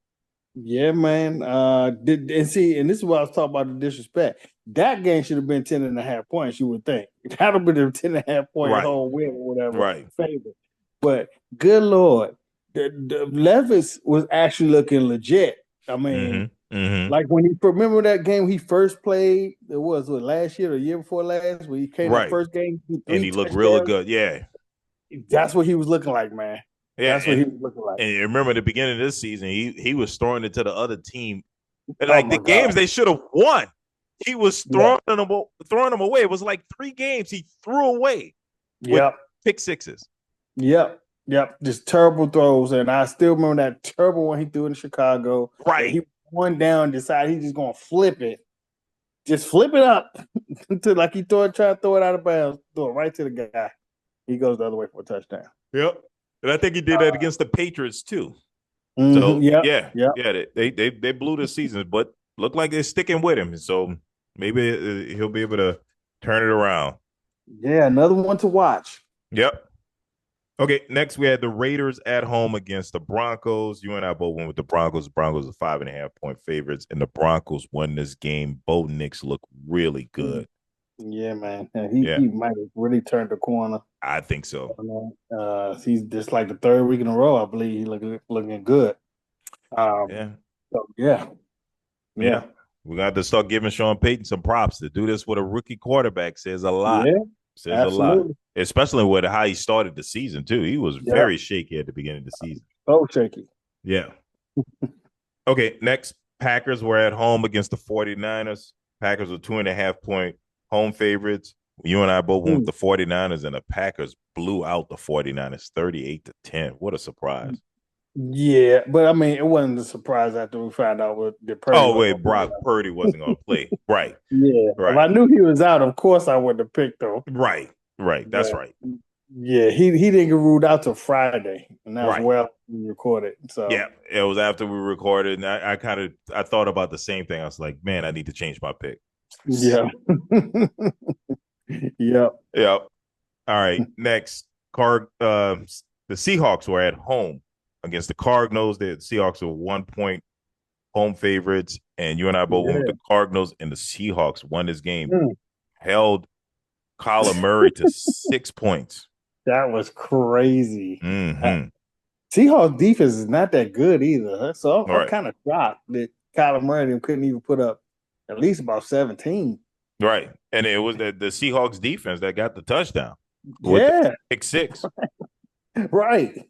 Speaker 2: Yeah, man. And this is what I was talking about, the disrespect. That game should have been 10.5 points, you would think. That would have been a 10.5 point whole win or whatever.
Speaker 1: Right.
Speaker 2: Favorite. But good Lord, the Levis was actually looking legit. I mean, like when you remember that game he first played, it was last year or the year before last, when he came the first game.
Speaker 1: And he looked really good. Yeah.
Speaker 2: That's what he was looking like, man. Yeah, that's what he was looking like.
Speaker 1: And remember at the beginning of this season, he was throwing it to the other team. Like the games they should have won. He was throwing them away. It was like 3 games he threw away. With pick sixes.
Speaker 2: Yep. Just terrible throws. And I still remember that terrible one he threw in Chicago.
Speaker 1: Right.
Speaker 2: He won down, decided he's just gonna flip it. Just flip it up to like he try to throw it out of bounds, throw it right to the guy. He goes the other way for a touchdown.
Speaker 1: Yep. And I think he did that against the Patriots too.
Speaker 2: So
Speaker 1: they blew the season, but look like they're sticking with him. So maybe he'll be able to turn it around.
Speaker 2: Yeah, another one to watch.
Speaker 1: Yep. Okay, next we had the Raiders at home against the Broncos. You and I both went with the Broncos. The Broncos are 5.5 point favorites, and the Broncos won this game. Bo Nix looked really good.
Speaker 2: Yeah, man. He might have really turned the corner.
Speaker 1: I think so.
Speaker 2: He's just like the 3rd week in a row, I believe he's looking good. Yeah.
Speaker 1: We got to start giving Sean Payton some props. To do this with a rookie quarterback says a lot.
Speaker 2: Yeah,
Speaker 1: says absolutely. A lot. Especially with how he started the season, too. He was very shaky at the beginning of the season.
Speaker 2: So shaky.
Speaker 1: Yeah. Okay, next, Packers were at home against the 49ers. Packers were 2.5 point home favorites. You and I both went with the 49ers, and the Packers blew out the 49ers 38-10. What a surprise.
Speaker 2: Yeah, but I mean, it wasn't a surprise after we found out what the
Speaker 1: Purdy. Brock Purdy wasn't going to play. Right.
Speaker 2: Yeah. Right. If I knew he was out, of course I wouldn't have picked him.
Speaker 1: Right. That's right.
Speaker 2: Yeah, he didn't get ruled out till Friday, and that's well we recorded. So
Speaker 1: yeah, it was after we recorded, and I thought about the same thing. I was like, man, I need to change my pick.
Speaker 2: Yeah. Yep.
Speaker 1: All right. Next, the Seahawks were at home against the Cardinals. The Seahawks were 1 point home favorites, and you and I both went with the Cardinals, and the Seahawks won this game. Held Kyler Murray to 6 points.
Speaker 2: That was crazy. Uh,
Speaker 1: Mm-hmm.
Speaker 2: Seahawks defense is not that good either. So
Speaker 1: All
Speaker 2: I'm
Speaker 1: right.
Speaker 2: kind of shocked that Kyler Murray couldn't even put up at least about 17.
Speaker 1: Right. And it was the Seahawks defense that got the touchdown with the
Speaker 2: Yeah,
Speaker 1: pick six.
Speaker 2: right.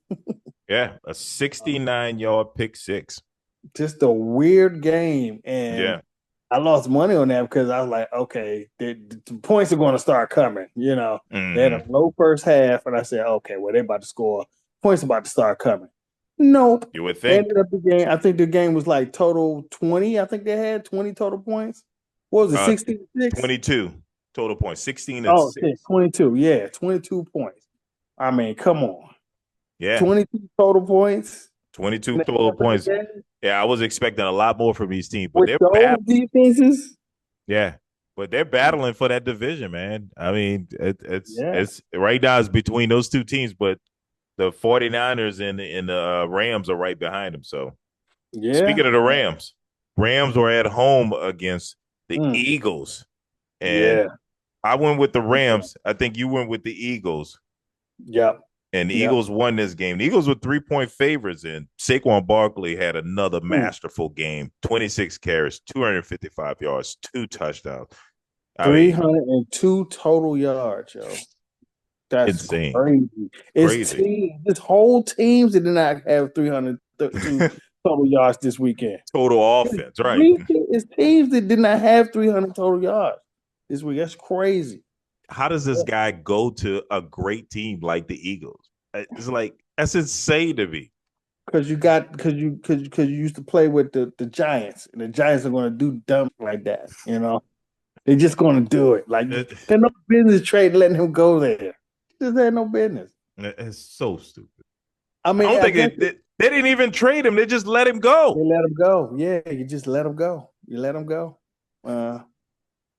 Speaker 1: Yeah. A 69-yard pick six.
Speaker 2: Just a weird game. And
Speaker 1: Yeah.
Speaker 2: I lost money on that because I was like, okay, the points are going to start coming. They had a
Speaker 1: Mm-hmm.
Speaker 2: low first half, and I said, okay, well, they're about to score. Points about to start coming. Nope.
Speaker 1: You would
Speaker 2: They
Speaker 1: think.
Speaker 2: ended up the game. I think the game was like total 20. I think they had 20 total points. What was it,
Speaker 1: Uh
Speaker 2: 16-6?
Speaker 1: 22 total points. 16 and
Speaker 2: Oh, shit,
Speaker 1: 6.
Speaker 2: 22. Yeah, 22 points. I mean, come on.
Speaker 1: Yeah.
Speaker 2: 22 total points
Speaker 1: 22
Speaker 2: in the
Speaker 1: total
Speaker 2: half of the
Speaker 1: points.
Speaker 2: game
Speaker 1: Yeah, I was expecting a lot more from these teams, but
Speaker 2: with
Speaker 1: they're
Speaker 2: those
Speaker 1: bad.
Speaker 2: defenses.
Speaker 1: Yeah. But they're battling for that division, man. I mean, it's
Speaker 2: Yeah,
Speaker 1: it's right now it's between those two teams, but the 49ers and the Rams are right behind them. So
Speaker 2: yeah,
Speaker 1: speaking of the Rams, Rams were at home against the
Speaker 2: mm,
Speaker 1: Eagles. And
Speaker 2: yeah,
Speaker 1: I went with the Rams. I think you went with the Eagles.
Speaker 2: yep,
Speaker 1: And the
Speaker 2: yep.
Speaker 1: Eagles won this game. The Eagles were 3-point favorites, and Saquon Barkley had another
Speaker 2: Mm.
Speaker 1: masterful game. 26 carries, 255 yards, 2 touchdowns. I mean,
Speaker 2: 302 total yards, yo. That's
Speaker 1: insane,
Speaker 2: crazy.
Speaker 1: crazy.
Speaker 2: This whole teams that did not have 302 total yards this weekend.
Speaker 1: Total offense, right?
Speaker 2: It's teams that did not have 300 total yards this week. That's crazy.
Speaker 1: How does this guy go to a great team like the Eagles? It's like that's insane to me.
Speaker 2: Because you used to play with the Giants, and the Giants are going to do dumb like that. They're just going to do it. Like
Speaker 1: It,
Speaker 2: they're no business trade letting him go there. Just had no business.
Speaker 1: it's so stupid.
Speaker 2: I
Speaker 1: I
Speaker 2: mean,
Speaker 1: don't
Speaker 2: I
Speaker 1: think
Speaker 2: guess
Speaker 1: they didn't even trade him. They just let him
Speaker 2: they
Speaker 1: go.
Speaker 2: let him go. Yeah, you just let him go. You let him go. Uh,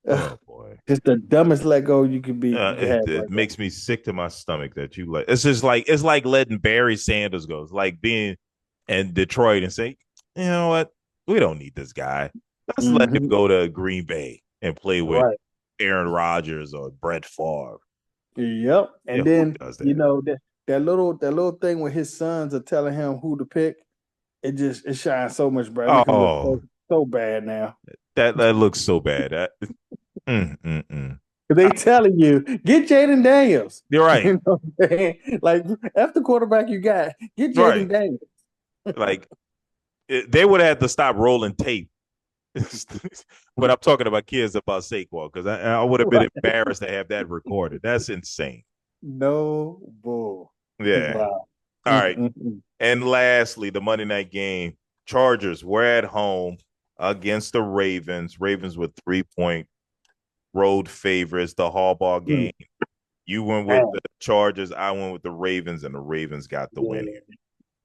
Speaker 1: Oh
Speaker 2: ugh,
Speaker 1: boy.
Speaker 2: it's the dumbest let go you could have
Speaker 1: It
Speaker 2: right there.
Speaker 1: makes me sick to my stomach that you like. It's just like it's like letting Barry Sanders go. It's like being in Detroit and say, you know what, we don't need this guy. Let's let him
Speaker 2: Hmm.
Speaker 1: go to Green Bay and play with
Speaker 2: Right.
Speaker 1: Aaron Rodgers or Brett Favre.
Speaker 2: Yep.
Speaker 1: Yeah,
Speaker 2: And
Speaker 1: who
Speaker 2: then
Speaker 1: does that?
Speaker 2: that little thing where his sons are telling him who to pick, it shines so much bright. It make him look
Speaker 1: Oh,
Speaker 2: so bad now.
Speaker 1: that looks so bad. Mm, mm, mm.
Speaker 2: They telling you, get Jaden Daniels.
Speaker 1: You're right.
Speaker 2: You know what I'm saying? Like, after quarterback you got, get Jaden
Speaker 1: Right.
Speaker 2: Daniels.
Speaker 1: Like they would have to stop rolling tape. But I'm talking about kids about Saquon because I would have been
Speaker 2: Right.
Speaker 1: embarrassed to have that recorded. That's insane.
Speaker 2: No bull.
Speaker 1: Yeah.
Speaker 2: Wow.
Speaker 1: All right.
Speaker 2: Mm-mm-mm.
Speaker 1: And lastly, the Monday night game. Chargers were at home against the Ravens. Ravens with 3-point road favorites. The Harbaugh
Speaker 2: Mm.
Speaker 1: game. You went with
Speaker 2: Damn.
Speaker 1: the Chargers. I went with the Ravens, and the Ravens got the win
Speaker 2: Yeah.
Speaker 1: here.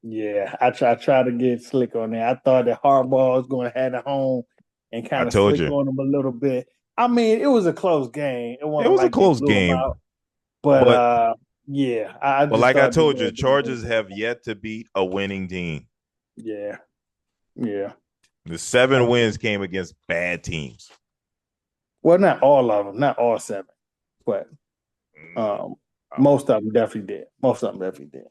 Speaker 2: Yeah. I try to get slick on that. I thought that Harbaugh was going to have it home and
Speaker 1: I
Speaker 2: kind of
Speaker 1: told
Speaker 2: slick
Speaker 1: you
Speaker 2: on him a little bit. I mean, it was a close game. It
Speaker 1: it
Speaker 2: wasn't
Speaker 1: was a
Speaker 2: like they
Speaker 1: close
Speaker 2: blew him
Speaker 1: game,
Speaker 2: out. But
Speaker 1: but
Speaker 2: yeah, I
Speaker 1: but
Speaker 2: just
Speaker 1: like I
Speaker 2: thought they
Speaker 1: told you,
Speaker 2: had
Speaker 1: the
Speaker 2: a little bit
Speaker 1: Chargers
Speaker 2: more.
Speaker 1: have yet to beat a winning team.
Speaker 2: Yeah. Yeah.
Speaker 1: The 7 wins came against bad teams.
Speaker 2: Well, not all of them, not all seven, but
Speaker 1: Mm,
Speaker 2: um,
Speaker 1: oh.
Speaker 2: most of them definitely did. Most of them definitely did.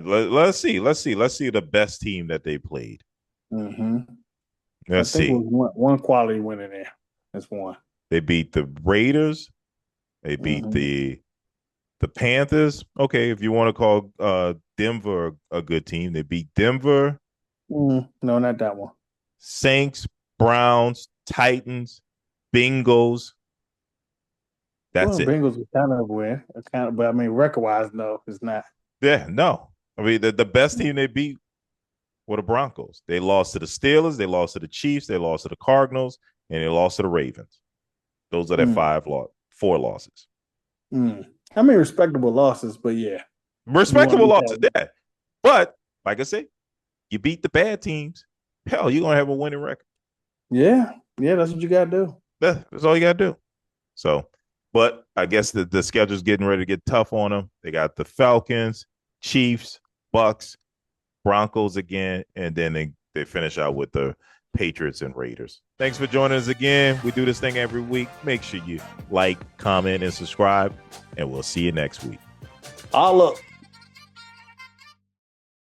Speaker 1: Let's see. Let's see the best team that they played.
Speaker 2: Hmm. I
Speaker 1: Let's
Speaker 2: think it
Speaker 1: see.
Speaker 2: was one quality win in there. That's one.
Speaker 1: They beat the Raiders. They beat
Speaker 2: Hmm.
Speaker 1: the Panthers. Okay, if you want to call Denver a good team, they beat Denver,
Speaker 2: No, not that one.
Speaker 1: Saints, Browns, Titans, Bengals. That's
Speaker 2: Well,
Speaker 1: it.
Speaker 2: Bengals was kind of a win, but I mean, record wise, no, it's not.
Speaker 1: Yeah, no. I mean, the best team they beat were the Broncos. They lost to the Steelers, they lost to the Chiefs, they lost to the Cardinals, and they lost to the Ravens. Those are their
Speaker 2: Mm,
Speaker 1: four losses.
Speaker 2: mm. I mean, respectable losses, but yeah, you want to
Speaker 1: Respectable
Speaker 2: get
Speaker 1: losses,
Speaker 2: that.
Speaker 1: yeah. But like I said, you beat the bad teams. Hell, you're gonna have a winning record.
Speaker 2: Yeah, yeah, that's what you got to do.
Speaker 1: That's all you gotta do. So, but I guess the schedule's getting ready to get tough on them. They got the Falcons, Chiefs, Bucks, Broncos again, and then they finish out with the Patriots and Raiders. Thanks for joining us again. We do this thing every week. Make sure you like, comment, and subscribe, and we'll see you next week.
Speaker 2: All up.